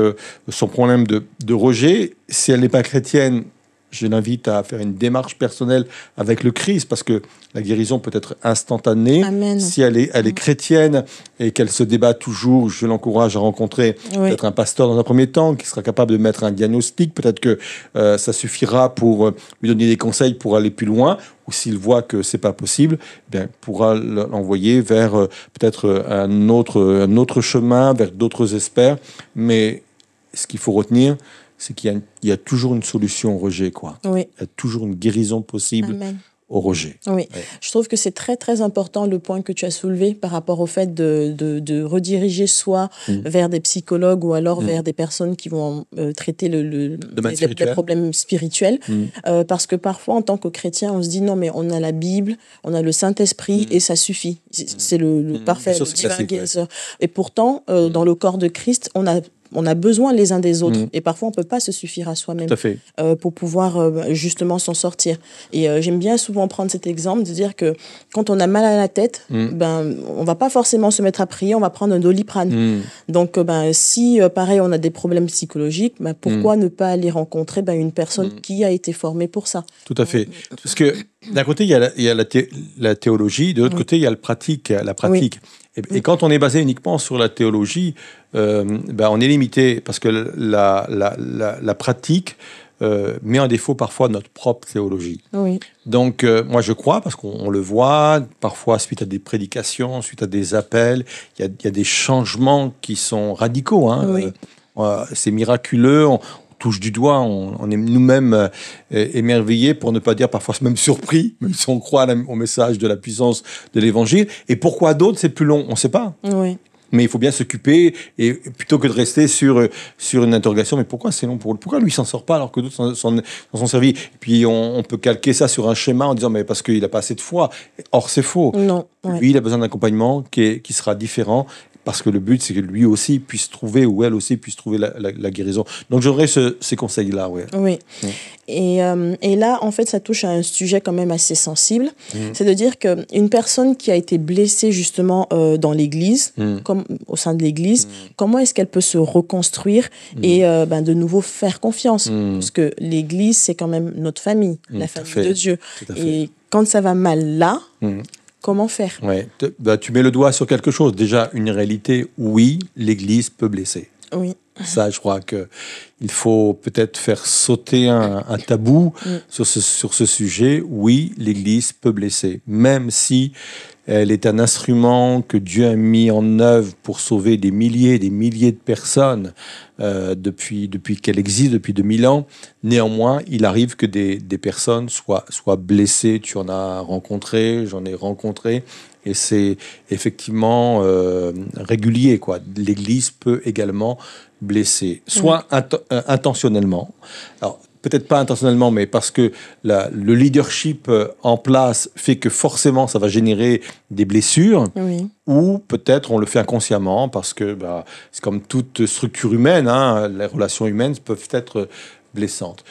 son problème de rejet, si elle n'est pas chrétienne, je l'invite à faire une démarche personnelle avec le Christ, parce que la guérison peut être instantanée. Amen. Si elle est chrétienne et qu'elle se débat toujours, je l'encourage à rencontrer peut-être un pasteur dans un premier temps qui sera capable de mettre un diagnostic. Peut-être que ça suffira pour lui donner des conseils pour aller plus loin. Ou s'il voit que c'est pas possible, bien, pourra l'envoyer vers peut-être un autre chemin, vers d'autres experts. Mais ce qu'il faut retenir, c'est qu'il y a toujours une solution au rejet, quoi. Oui. Il y a toujours une guérison possible au rejet. Oui, ouais. Je trouve que c'est très, très important le point que tu as soulevé par rapport au fait de rediriger soit vers des psychologues ou alors vers des personnes qui vont traiter les problèmes spirituels. Parce que parfois, en tant que chrétien, on se dit non, mais on a la Bible, on a le Saint-Esprit et ça suffit. C'est le parfait, le divin guérisseur. Et pourtant, dans le corps de Christ, on a besoin les uns des autres. Et parfois, on ne peut pas se suffire à soi-même pour pouvoir justement s'en sortir. Et j'aime bien souvent prendre cet exemple de dire que quand on a mal à la tête, on ne va pas forcément se mettre à prier, on va prendre un Doliprane. Donc, si, pareil, on a des problèmes psychologiques, pourquoi ne pas aller rencontrer une personne qui a été formée pour ça? Tout à fait. Parce que d'un côté, il y a la théologie, de l'autre côté, il y a la pratique. Et quand on est basé uniquement sur la théologie, on est limité parce que la pratique met en défaut parfois notre propre théologie. Donc, moi, je crois, parce qu'on le voit, parfois suite à des prédications, suite à des appels, il y a des changements qui sont radicaux. C'est miraculeux. On touche du doigt, on est nous-mêmes émerveillés, pour ne pas dire parfois même surpris, même si on croit au message de la puissance de l'évangile. Et pourquoi d'autres, c'est plus long? On ne sait pas. Mais il faut bien s'occuper, et plutôt que de rester sur une interrogation, mais pourquoi c'est long pour lui? Pourquoi lui s'en sort pas alors que d'autres s'en sont servis? Et puis on peut calquer ça sur un schéma en disant mais parce qu'il n'a pas assez de foi. Or c'est faux. Non. Lui, il a besoin d'un accompagnement qui sera différent. Parce que le but, c'est que lui aussi puisse trouver, ou elle aussi puisse trouver la guérison. Donc, j'aurais ces conseils-là, Oui. Et là, en fait, ça touche à un sujet quand même assez sensible. C'est de dire qu'une personne qui a été blessée, justement, dans l'Église, comme au sein de l'Église, comment est-ce qu'elle peut se reconstruire et de nouveau faire confiance? Parce que l'Église, c'est quand même notre famille, la famille de Dieu. Et quand ça va mal là... Comment faire? Tu mets le doigt sur quelque chose. Déjà, une réalité, oui, l'Église peut blesser. Oui. Ça, je crois qu'il faut peut-être faire sauter un tabou sur ce sujet. Oui, l'Église peut blesser, même si elle est un instrument que Dieu a mis en œuvre pour sauver des milliers de personnes depuis qu'elle existe, depuis 2000 ans. Néanmoins, il arrive que des personnes soient blessées. Tu en as rencontré, j'en ai rencontré. Et c'est effectivement régulier, quoi. L'Église peut également blesser, soit intentionnellement. Alors, peut-être pas intentionnellement, mais parce que le leadership en place fait que forcément ça va générer des blessures, ou peut-être on le fait inconsciemment, parce que c'est comme toute structure humaine, les relations humaines peuvent être blessantes.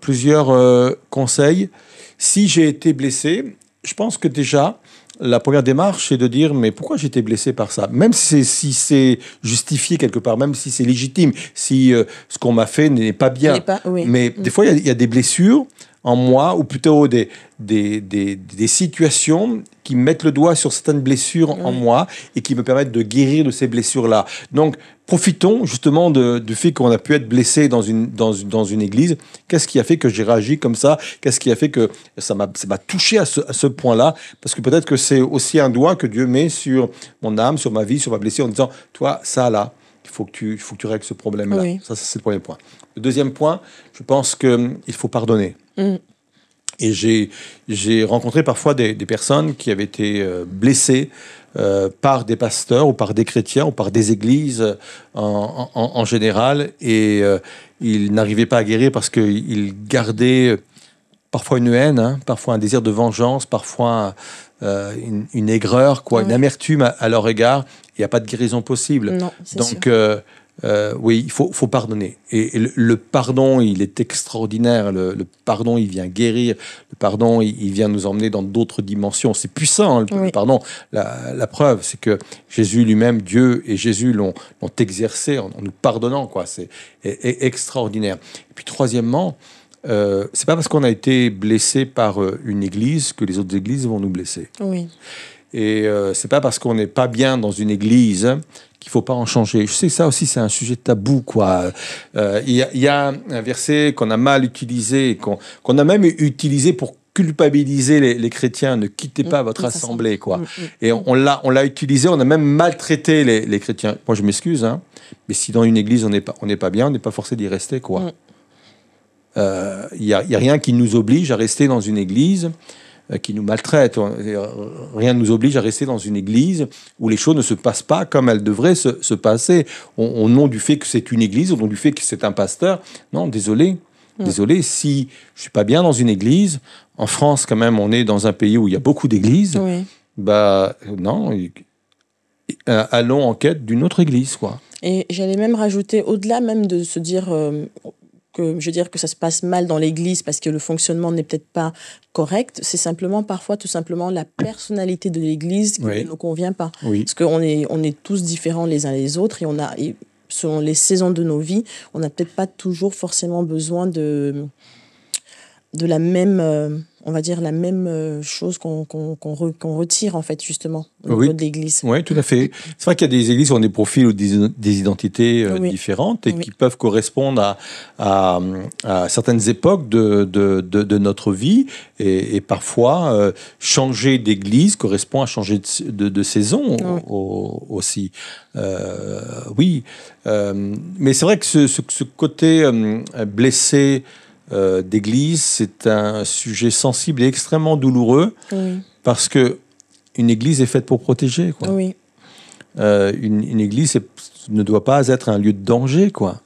Plusieurs conseils. Si j'ai été blessé, je pense que déjà, la première démarche, c'est de dire, mais pourquoi j'ai été blessé par ça? Même si c'est justifié quelque part, même si c'est légitime, si ce qu'on m'a fait n'est pas bien. Mais des fois, il y a des blessures en moi, ou plutôt des situations qui mettent le doigt sur certaines blessures en moi et qui me permettent de guérir de ces blessures-là. Donc, profitons justement du fait qu'on a pu être blessé dans une église. Qu'est-ce qui a fait que j'ai réagi comme ça? Qu'est-ce qui a fait que ça m'a touché à ce point-là? Parce que peut-être que c'est aussi un doigt que Dieu met sur mon âme, sur ma vie, sur ma blessure, en disant, toi, ça là, il faut que tu règles ce problème-là. Ça, c'est le premier point. Le deuxième point, je pense qu'il faut pardonner. Et j'ai rencontré parfois des personnes qui avaient été blessées par des pasteurs ou par des chrétiens ou par des églises en général, et ils n'arrivaient pas à guérir parce qu'ils gardaient parfois une haine, parfois un désir de vengeance, parfois une aigreur, une amertume à leur égard. Il n'y a pas de guérison possible. Non, donc oui, il faut pardonner. Et le pardon, il est extraordinaire. Le pardon, il vient guérir. Le pardon, il vient nous emmener dans d'autres dimensions. C'est puissant, hein, le pardon. La preuve, c'est que Jésus lui-même, Dieu et Jésus l'ont exercé en nous pardonnant, quoi. C'est extraordinaire. Et puis, troisièmement, c'est pas parce qu'on a été blessé par une église que les autres églises vont nous blesser. Oui. Et c'est pas parce qu'on n'est pas bien dans une église qu'il faut pas en changer. Je sais que ça aussi, c'est un sujet tabou, quoi. Il y a un verset qu'on a mal utilisé, qu'on a même utilisé pour culpabiliser les chrétiens. Ne quittez pas votre assemblée, quoi. Et on l'a utilisé, on a même maltraité les chrétiens. Moi, je m'excuse, hein, mais si dans une église on n'est pas bien, on n'est pas forcé d'y rester, quoi. Il y a rien qui nous oblige à rester dans une église qui nous maltraite. Rien ne nous oblige à rester dans une église où les choses ne se passent pas comme elles devraient se passer. Au nom du fait que c'est une église, au nom du fait que c'est un pasteur. Non, désolé. Désolé, si je suis pas bien dans une église, en France quand même, on est dans un pays où il y a beaucoup d'églises, bah non, allons en quête d'une autre église, quoi. Et j'allais même rajouter, au-delà même de se dire... je veux dire que ça se passe mal dans l'église parce que le fonctionnement n'est peut-être pas correct, c'est simplement parfois tout simplement la personnalité de l'église qui ne nous convient pas. Parce qu'on est tous différents les uns les autres et selon les saisons de nos vies, on n'a peut-être pas toujours forcément besoin de la même, on va dire, la même chose qu'on retire, en fait, justement, au niveau de l'église. Oui, tout à fait. C'est vrai qu'il y a des églises qui ont des profils ou des identités différentes et qui peuvent correspondre à certaines époques de notre vie. Et parfois, changer d'église correspond à changer de saison aussi. Oui. Mais c'est vrai que ce côté blessé d'église, c'est un sujet sensible et extrêmement douloureux parce que une église est faite pour protéger, quoi. Une église ne doit pas être un lieu de danger, quoi.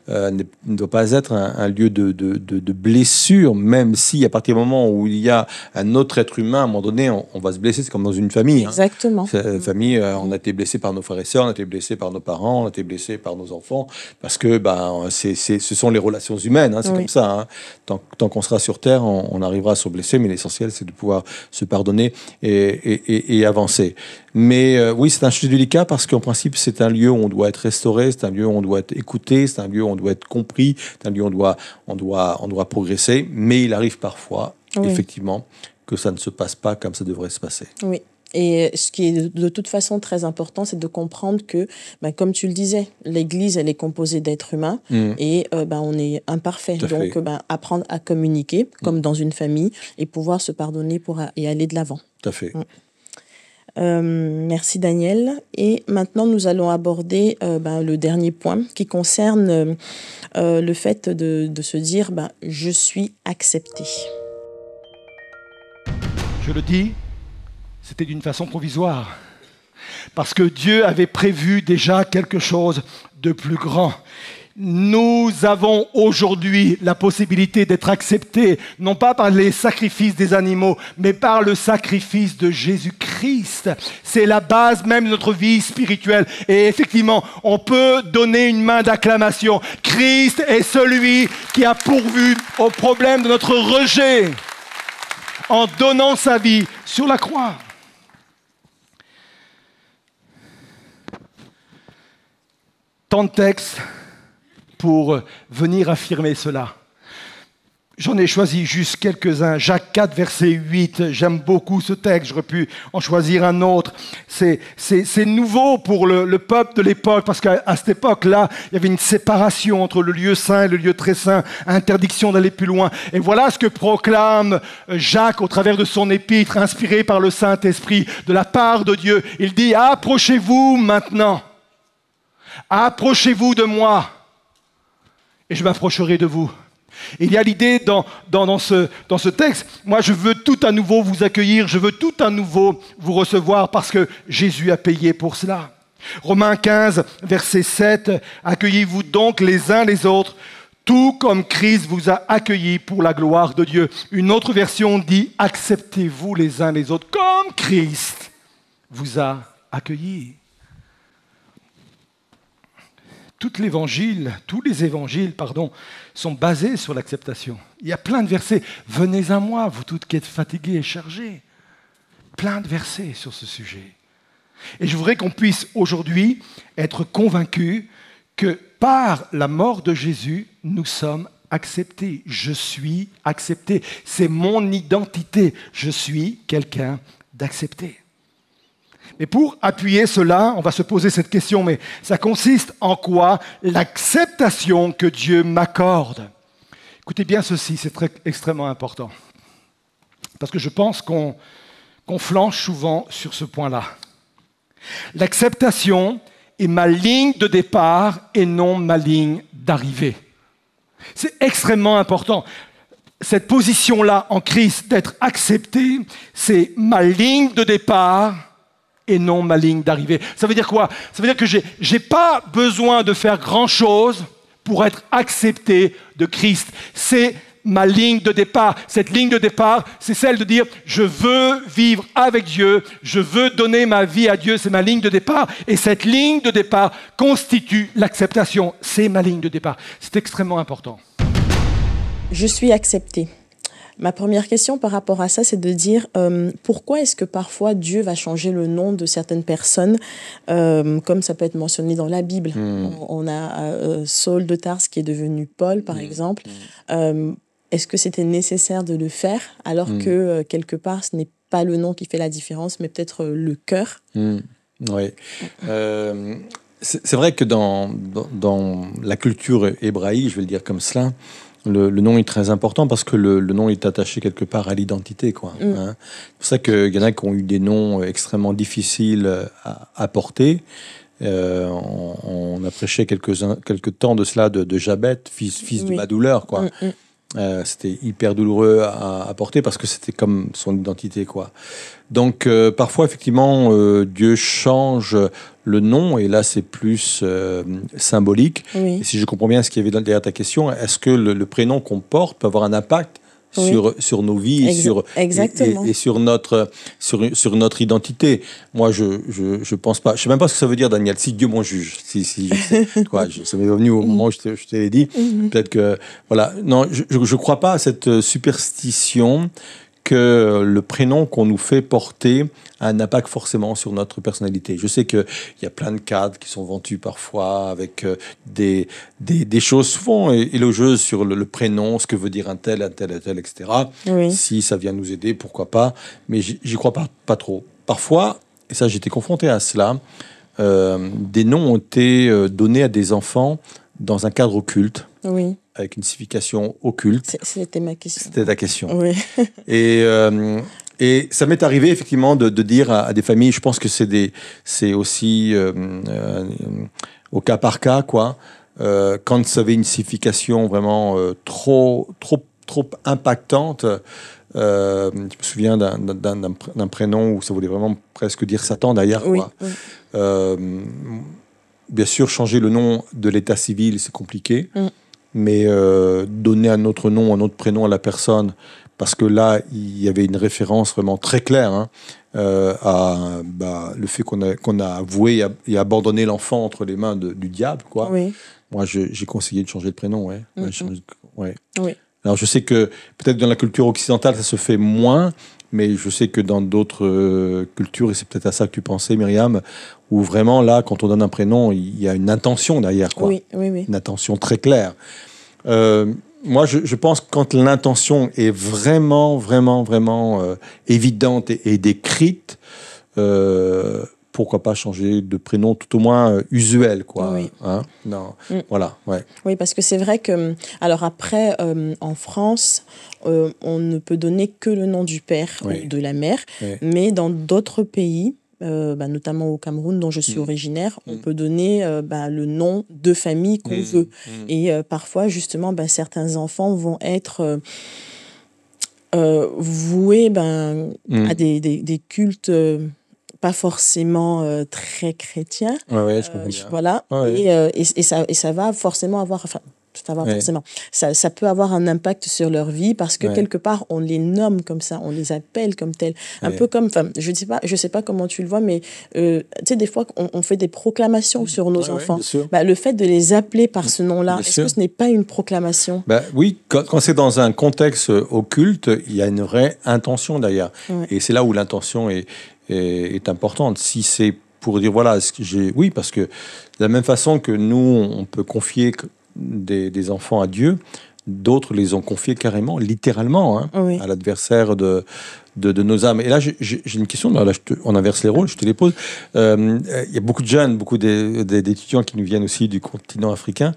Ne doit pas être un lieu de blessure, même si à partir du moment où il y a un autre être humain, à un moment donné, on va se blesser. C'est comme dans une famille. Exactement. Une famille, on a été blessé par nos frères et sœurs, on a été blessé par nos parents, on a été blessé par nos enfants, parce que ce sont les relations humaines. C'est comme ça. Tant qu'on sera sur Terre, on arrivera à se blesser, mais l'essentiel, c'est de pouvoir se pardonner et avancer. Mais oui, c'est un sujet délicat parce qu'en principe, c'est un lieu où on doit être restauré, c'est un lieu où on doit être écouté, c'est un lieu où on doit être compris, c'est un lieu où on doit progresser. Mais il arrive parfois, effectivement, que ça ne se passe pas comme ça devrait se passer. Oui. Et ce qui est de toute façon très important, c'est de comprendre que, comme tu le disais, l'Église, elle est composée d'êtres humains et on est imparfait. Donc, apprendre à communiquer, comme dans une famille, et pouvoir se pardonner et aller de l'avant. Tout à fait. Merci Daniel. Et maintenant, nous allons aborder le dernier point qui concerne le fait de se dire je suis accepté. Je le dis, c'était d'une façon provisoire. Parce que Dieu avait prévu déjà quelque chose de plus grand. Nous avons aujourd'hui la possibilité d'être acceptés, non pas par les sacrifices des animaux, mais par le sacrifice de Jésus-Christ. C'est la base même de notre vie spirituelle. Et effectivement, on peut donner une main d'acclamation. Christ est celui qui a pourvu au problème de notre rejet en donnant sa vie sur la croix. Tant de textes pour venir affirmer cela. J'en ai choisi juste quelques-uns. Jacques 4, verset 8. J'aime beaucoup ce texte. J'aurais pu en choisir un autre. C'est nouveau pour le peuple de l'époque, parce qu'à cette époque-là, il y avait une séparation entre le lieu saint et le lieu très saint, interdiction d'aller plus loin. Et voilà ce que proclame Jacques au travers de son épître, inspiré par le Saint-Esprit, de la part de Dieu. Il dit, approchez-vous maintenant. Approchez-vous de moi. Et je m'approcherai de vous. Il y a l'idée dans ce texte, moi je veux tout à nouveau vous accueillir, je veux tout à nouveau vous recevoir parce que Jésus a payé pour cela. Romains 15, verset 7, accueillez-vous donc les uns les autres, tout comme Christ vous a accueillis pour la gloire de Dieu. Une autre version dit, acceptez-vous les uns les autres comme Christ vous a accueillis. tous les évangiles, sont basés sur l'acceptation. Il y a plein de versets. Venez à moi, vous toutes qui êtes fatigués et chargés. Plein de versets sur ce sujet. Et je voudrais qu'on puisse aujourd'hui être convaincus que par la mort de Jésus, nous sommes acceptés. Je suis accepté. C'est mon identité. Je suis quelqu'un d'accepté. Mais pour appuyer cela, on va se poser cette question, mais ça consiste en quoi l'acceptation que Dieu m'accorde? Écoutez bien ceci, c'est extrêmement important. Parce que je pense qu'on flanche souvent sur ce point-là. L'acceptation est ma ligne de départ et non ma ligne d'arrivée. C'est extrêmement important. Cette position-là en Christ, d'être accepté, c'est ma ligne de départ et non ma ligne d'arrivée. Ça veut dire quoi? Ça veut dire que je n'ai pas besoin de faire grand-chose pour être accepté de Christ. C'est ma ligne de départ. Cette ligne de départ, c'est celle de dire « je veux vivre avec Dieu, je veux donner ma vie à Dieu ». C'est ma ligne de départ. Et cette ligne de départ constitue l'acceptation. C'est ma ligne de départ. C'est extrêmement important. Je suis accepté. Ma première question par rapport à ça, c'est de dire pourquoi est-ce que parfois Dieu va changer le nom de certaines personnes, comme ça peut être mentionné dans la Bible. On a Saul de Tarse qui est devenu Paul, par exemple. Est-ce que c'était nécessaire de le faire, alors que quelque part, ce n'est pas le nom qui fait la différence, mais peut-être le cœur? Oui. C'est vrai que dans la culture hébraïque, je vais le dire comme cela, le nom est très important parce que le nom est attaché quelque part à l'identité, quoi. Hein. C'est pour ça qu'il y en a qui ont eu des noms extrêmement difficiles à porter. On a prêché quelque temps de cela de Jabet, fils de ma douleur, quoi. C'était hyper douloureux à porter parce que c'était comme son identité, quoi. Donc parfois effectivement Dieu change le nom et là c'est plus symbolique. Et si je comprends bien ce qu'il y avait derrière ta question, est-ce que le prénom qu'on porte peut avoir un impact sur nos vies et sur notre identité? Moi, je pense pas. Je sais même pas ce que ça veut dire, Daniel. Si Dieu m'en juge, si je sais, quoi, ça m'est venu au moment où je te l'ai dit. Peut-être que voilà. Non, je crois pas à cette superstition que le prénom qu'on nous fait porter a un impact forcément sur notre personnalité. Je sais qu'il y a plein de cadres qui sont vendus parfois avec des choses souvent élogieuses sur le prénom, ce que veut dire un tel, etc. Si ça vient nous aider, pourquoi pas. Mais j'y crois pas trop. Parfois, et ça j'étais confronté à cela, des noms ont été donnés à des enfants dans un cadre occulte. Avec une signification occulte. C'était ma question. C'était ta question. Oui. Et ça m'est arrivé effectivement de dire à des familles, je pense que c'est aussi au cas par cas, quoi. Quand ça avait une signification vraiment trop impactante, je me souviens d'un prénom où ça voulait vraiment presque dire Satan d'ailleurs, quoi. Bien sûr, changer le nom de l'état civil, c'est compliqué. Mais donner un autre nom, un autre prénom à la personne, parce que là, il y avait une référence vraiment très claire à le fait qu'on a avoué et abandonné l'enfant entre les mains du diable, quoi. Moi, j'ai conseillé de changer de prénom, Alors, je sais que peut-être dans la culture occidentale, ça se fait moins, mais je sais que dans d'autres cultures, et c'est peut-être à ça que tu pensais, Myriam, où vraiment, là, quand on donne un prénom, il y a une intention derrière, quoi. Une intention très claire. Moi, je pense que quand l'intention est vraiment évidente et décrite, pourquoi pas changer de prénom, tout au moins usuel, quoi. Hein? Non. Voilà, Oui, parce que c'est vrai que, alors après, en France, on ne peut donner que le nom du père ou de la mère, mais dans d'autres pays, notamment au Cameroun, dont je suis originaire, on peut donner le nom de famille qu'on veut. Et parfois, justement, certains enfants vont être voués à des cultes pas forcément très chrétiens. Je comprends bien. Voilà. Et ça va forcément avoir... Enfin, tout avoir forcément. Ça peut avoir un impact sur leur vie parce que quelque part, on les nomme comme ça, on les appelle comme tels. Un peu comme, je sais pas comment tu le vois, mais tu sais, des fois, on fait des proclamations sur nos enfants. Le fait de les appeler par ce nom-là, est-ce que ce n'est pas une proclamation? Oui, quand c'est dans un contexte occulte, il y a une vraie intention derrière. Et c'est là où l'intention est importante. Si c'est pour dire, voilà, oui, parce que de la même façon que nous, on peut confier des enfants à Dieu, d'autres les ont confiés carrément, littéralement, à l'adversaire de nos âmes. Et là, j'ai une question, là, on inverse les rôles, je te les pose. Il y a beaucoup de jeunes, beaucoup d'étudiants qui nous viennent aussi du continent africain,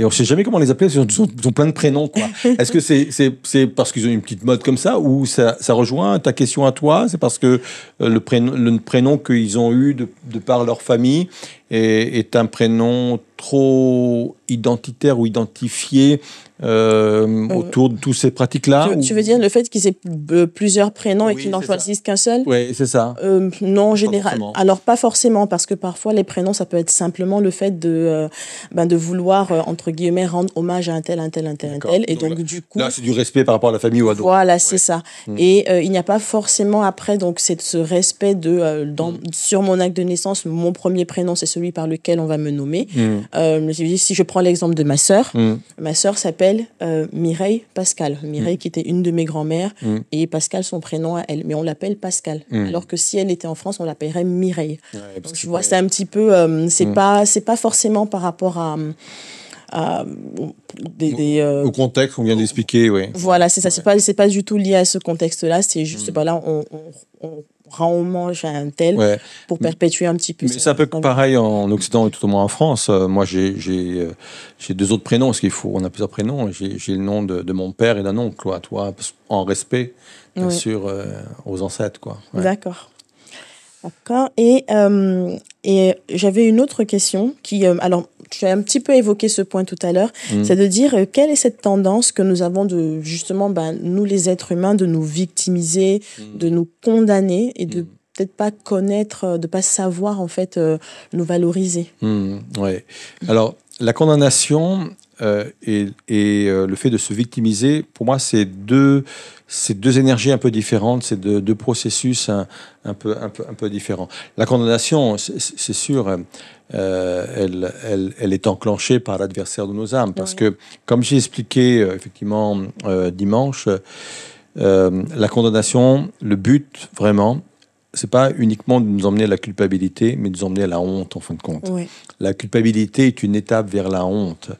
et on ne sait jamais comment les appeler, ils ont plein de prénoms, quoi. Est-ce que c'est parce qu'ils ont une petite mode comme ça, ou ça rejoint ta question à toi? C'est parce que le prénom qu'ils ont eu de par leur famille est un prénom trop identitaire ou identifié autour de toutes ces pratiques-là? Tu veux dire le fait qu'ils aient plusieurs prénoms et qu'ils n'en choisissent qu'un seul? Oui, c'est ça. Non, en général. Alors, pas forcément, parce que parfois, les prénoms, ça peut être simplement le fait de vouloir, entre guillemets, rendre hommage à un tel. Et donc, du coup... Là, c'est du respect par rapport à la famille ou à d'autres. Voilà, c'est ça. Et il n'y a pas forcément après, donc, c'est ce respect sur mon acte de naissance, mon premier prénom, c'est celui par lequel on va me nommer. Si je prends l'exemple de ma sœur s'appelle Mireille Pascal. Mireille qui était une de mes grand-mères et Pascal son prénom à elle. Mais on l'appelle Pascal. Alors que si elle était en France, on l'appellerait Mireille. Donc, tu vois, c'est un petit peu... c'est pas forcément par rapport au contexte qu'on vient d'expliquer, oui. Voilà, c'est ça. C'est pas du tout lié à ce contexte-là. C'est juste, là, on rend hommage à un tel pour perpétuer un petit peu. Mais c'est un peu pareil en Occident et tout au moins en France. Moi, j'ai 2 autres prénoms, parce on a plusieurs prénoms. J'ai le nom de mon père et d'un oncle, toi, en respect, bien sûr, aux ancêtres, quoi. Ouais. D'accord. Et j'avais une autre question qui... alors, tu as un petit peu évoqué ce point tout à l'heure, c'est de dire quelle est cette tendance que nous avons de, justement, nous les êtres humains, de nous victimiser, de nous condamner et de peut-être pas connaître, de pas savoir, en fait, nous valoriser. Oui. Alors, la condamnation et le fait de se victimiser, pour moi, c'est deux énergies un peu différentes, c'est deux processus un peu différents. La condamnation, c'est sûr, elle est enclenchée par l'adversaire de nos âmes, parce que, comme j'ai expliqué effectivement dimanche, la condamnation, le but vraiment, c'est pas uniquement de nous emmener à la culpabilité, mais de nous emmener à la honte, en fin de compte. Oui. La culpabilité est une étape vers la honte.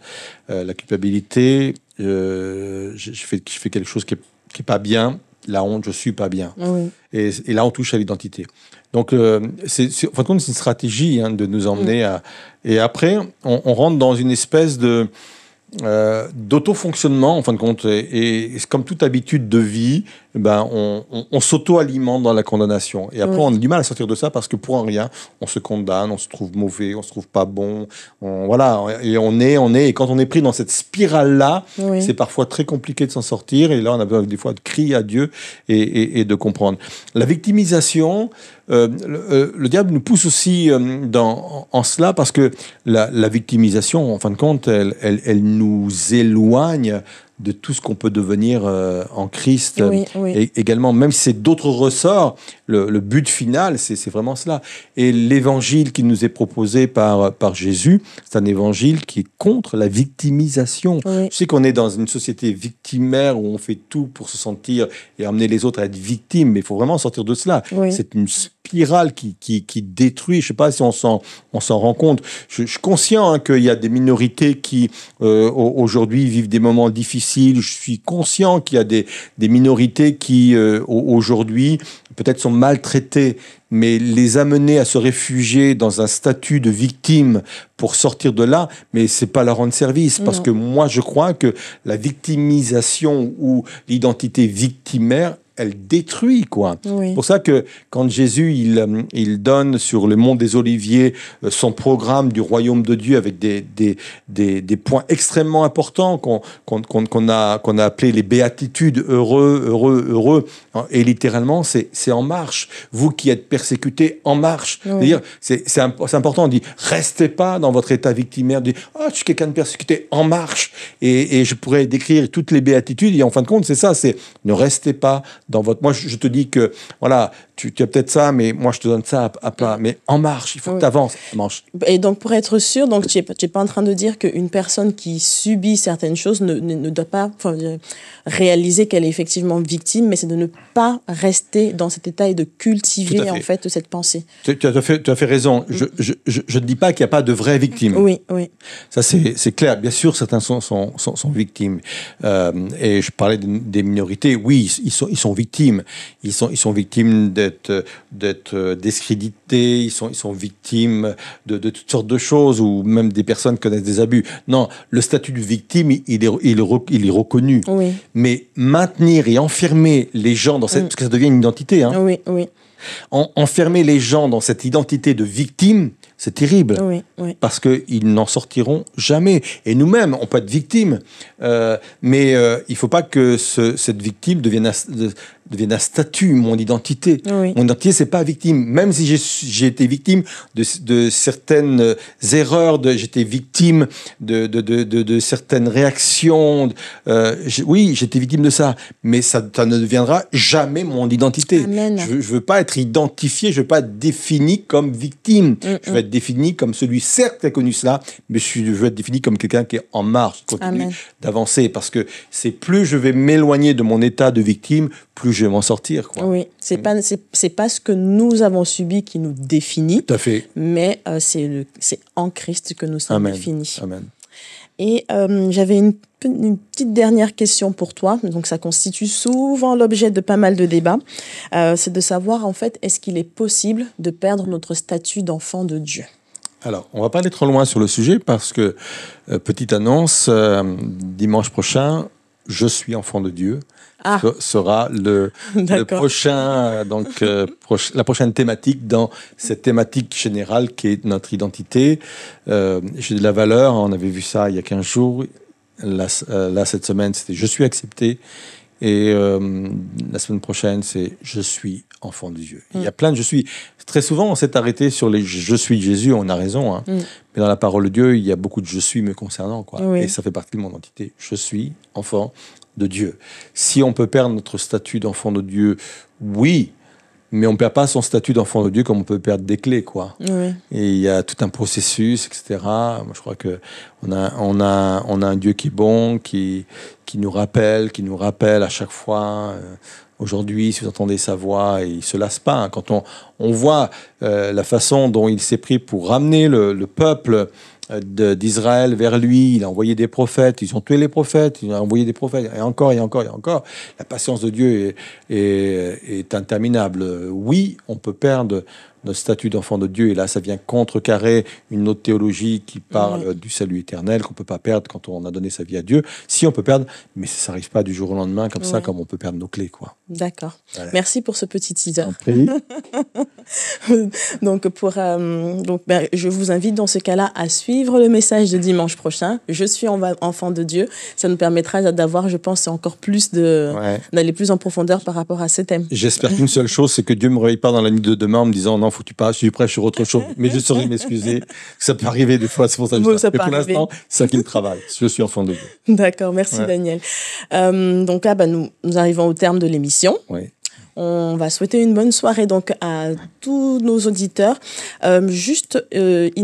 La culpabilité, je fais quelque chose qui est pas bien. La honte, je suis pas bien. Oui. Et là, on touche à l'identité. Donc, en fin de compte, c'est une stratégie de nous emmener à... Et après, on rentre dans une espèce d'auto-fonctionnement, en fin de compte, et comme toute habitude de vie, on s'auto-alimente dans la condamnation. Et après, on a du mal à sortir de ça parce que pour rien, on se condamne, on se trouve mauvais, on se trouve pas bon. Voilà, et on est, et quand on est pris dans cette spirale-là, c'est parfois très compliqué de s'en sortir. Et là, on a besoin des fois de crier à Dieu et de comprendre. La victimisation, le diable nous pousse aussi en cela parce que la victimisation, en fin de compte, elle nous éloigne de tout ce qu'on peut devenir en Christ. Et également, même si c'est d'autres ressorts, le but final, c'est vraiment cela. Et l'évangile qui nous est proposé par Jésus, c'est un évangile qui est contre la victimisation. Je sais qu'on est dans une société victimaire où on fait tout pour se sentir et amener les autres à être victimes, mais il faut vraiment sortir de cela. C'est une spirale qui détruit. Je ne sais pas si on s'en rend compte. Je suis conscient qu'il y a des minorités qui, aujourd'hui, vivent des moments difficiles. Je suis conscient qu'il y a des minorités qui, aujourd'hui, peut-être sont maltraitées, mais les amener à se réfugier dans un statut de victime pour sortir de là, mais c'est pas leur rendre service. Parce que moi, je crois que la victimisation ou l'identité victimaire, elle détruit, quoi. Oui. C'est pour ça que quand Jésus, il donne sur le mont des Oliviers son programme du royaume de Dieu avec des points extrêmement importants qu'on a appelé les béatitudes, heureux, heureux, heureux. Et littéralement, c'est en marche. Vous qui êtes persécutés, en marche. Oui. C'est important. On dit, restez pas dans votre état victimaire. On dit, je suis quelqu'un de persécuté, en marche. Et je pourrais décrire toutes les béatitudes. Et en fin de compte, c'est ça, c'est ne restez pas dans votre... Moi, je te dis que, voilà, tu as peut-être ça, mais moi, je te donne ça à plat. Mais en marche, il faut que tu avances. Marche. Et donc, pour être sûr, donc, tu n'es pas en train de dire qu'une personne qui subit certaines choses ne doit pas réaliser qu'elle est effectivement victime, mais c'est de ne pas rester dans cet état et de cultiver, en fait, cette pensée. Tu as fait raison. Je ne dis pas qu'il n'y a pas de vraies victimes. Oui, oui. Ça, c'est clair. Bien sûr, certains sont victimes. Et je parlais des minorités. Oui, ils sont victimes. Ils sont victimes d'être discrédités. Ils sont victimes de toutes sortes de choses, ou même des personnes connaissent des abus. Non, le statut de victime, il est reconnu. Oui. Mais maintenir et enfermer les gens dans cette... Parce que ça devient une identité. Hein. Oui, oui. Enfermer les gens dans cette identité de victime, c'est terrible. Oui, oui. Parce qu'ils n'en sortiront jamais. Et nous-mêmes, on peut être victimes. Mais il ne faut pas que cette victime devienne un statut, mon identité. Oui. Mon identité, c'est pas victime. Même si j'ai été victime de certaines erreurs, j'étais victime de certaines réactions. Oui, j'étais victime de ça. Mais ça ne deviendra jamais mon identité. Amen. Je veux pas être identifié, je veux pas être défini comme victime. Je veux être défini comme celui, certes, qui a connu cela, mais je veux être défini comme quelqu'un qui est en marche, qui continue d'avancer. Parce que c'est plus je vais m'éloigner de mon état de victime, plus je vais m'en sortir, quoi. Oui, c'est pas ce que nous avons subi qui nous définit. Tout à fait. Mais c'est en Christ que nous sommes définis. Amen. Et j'avais une petite dernière question pour toi. Donc, ça constitue souvent l'objet de pas mal de débats. C'est de savoir, en fait, est-ce qu'il est possible de perdre notre statut d'enfant de Dieu ? Alors, on ne va pas aller trop loin sur le sujet parce que, petite annonce, dimanche prochain, je suis enfant de Dieu. Sera le prochain, la prochaine thématique dans cette thématique générale qui est notre identité. J'ai de la valeur, on avait vu ça il y a 15 jours. Là, cette semaine, c'était « Je suis accepté ». Et la semaine prochaine, c'est « Je suis enfant de Dieu ». Il y a plein de « je suis ». Très souvent, on s'est arrêté sur les « je suis Jésus », on a raison. Hein. Mais dans la parole de Dieu, il y a beaucoup de « je suis » me concernant. Quoi. Oui. Et ça fait partie de mon identité. Je suis enfant de Dieu. Si on peut perdre notre statut d'enfant de Dieu, oui, mais on ne perd pas son statut d'enfant de Dieu comme on peut perdre des clés, quoi. Oui. Et il y a tout un processus, etc. Moi, je crois qu'on a un Dieu qui est bon, qui nous rappelle à chaque fois. Aujourd'hui, si vous entendez sa voix, il ne se lasse pas. Hein. Quand on voit la façon dont il s'est pris pour ramener le peuple d'Israël vers lui, il a envoyé des prophètes, ils ont tué les prophètes, il a envoyé des prophètes, et encore, et encore, et encore. La patience de Dieu est interminable. Oui, on peut perdre notre statut d'enfant de Dieu, et là, ça vient contrecarrer une autre théologie qui parle du salut éternel, qu'on ne peut pas perdre quand on a donné sa vie à Dieu. Si on peut perdre, mais ça n'arrive pas du jour au lendemain, comme ça, comme on peut perdre nos clés, quoi. D'accord. Voilà. Merci pour ce petit teaser. Donc, je vous invite dans ce cas-là à suivre le message de dimanche prochain. Je suis enfant de Dieu. Ça nous permettra d'avoir, je pense, encore plus d'aller plus en profondeur par rapport à ce thème. J'espère qu'une seule chose, c'est que Dieu ne me réveille pas dans la nuit de demain en me disant non, faut que tu passes, je suis prêt sur autre chose. Mais je saurais m'excuser. Ça peut arriver des fois, c'est pour ça que je dis ça. Mais pour l'instant, c'est ça qui me travaille. Je suis enfant de Dieu. D'accord, merci Daniel. Donc là, nous arrivons au terme de l'émission. Oui. On va souhaiter une bonne soirée donc à tous nos auditeurs. Il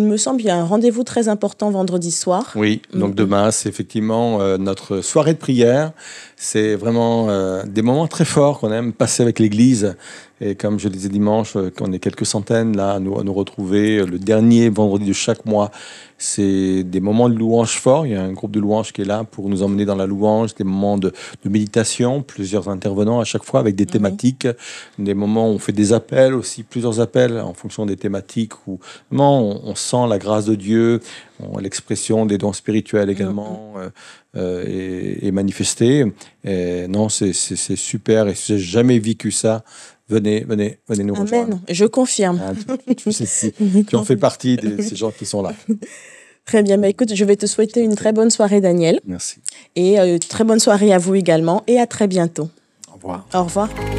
me semble qu'il y a un rendez-vous très important vendredi soir. Oui, donc demain, c'est effectivement notre soirée de prière. C'est vraiment des moments très forts qu'on aime passer avec l'Église. Et comme je le disais dimanche, qu'on est quelques centaines là à nous retrouver le dernier vendredi de chaque mois, c'est des moments de louange forts. Il y a un groupe de louange qui est là pour nous emmener dans la louange, des moments de méditation, plusieurs intervenants à chaque fois avec des thématiques, des moments où on fait des appels aussi, plusieurs appels en fonction des thématiques, où vraiment on sent la grâce de Dieu, l'expression des dons spirituels également est manifestée. Et non, c'est super, et si j'ai jamais vécu ça, venez nous rejoindre. Amen, je confirme. Tu en fais partie de ces gens qui sont là. Très bien, bah, écoute, je vais te souhaiter une très bonne soirée, Daniel. Merci. Et très bonne soirée à vous également, et à très bientôt. Au revoir. Au revoir.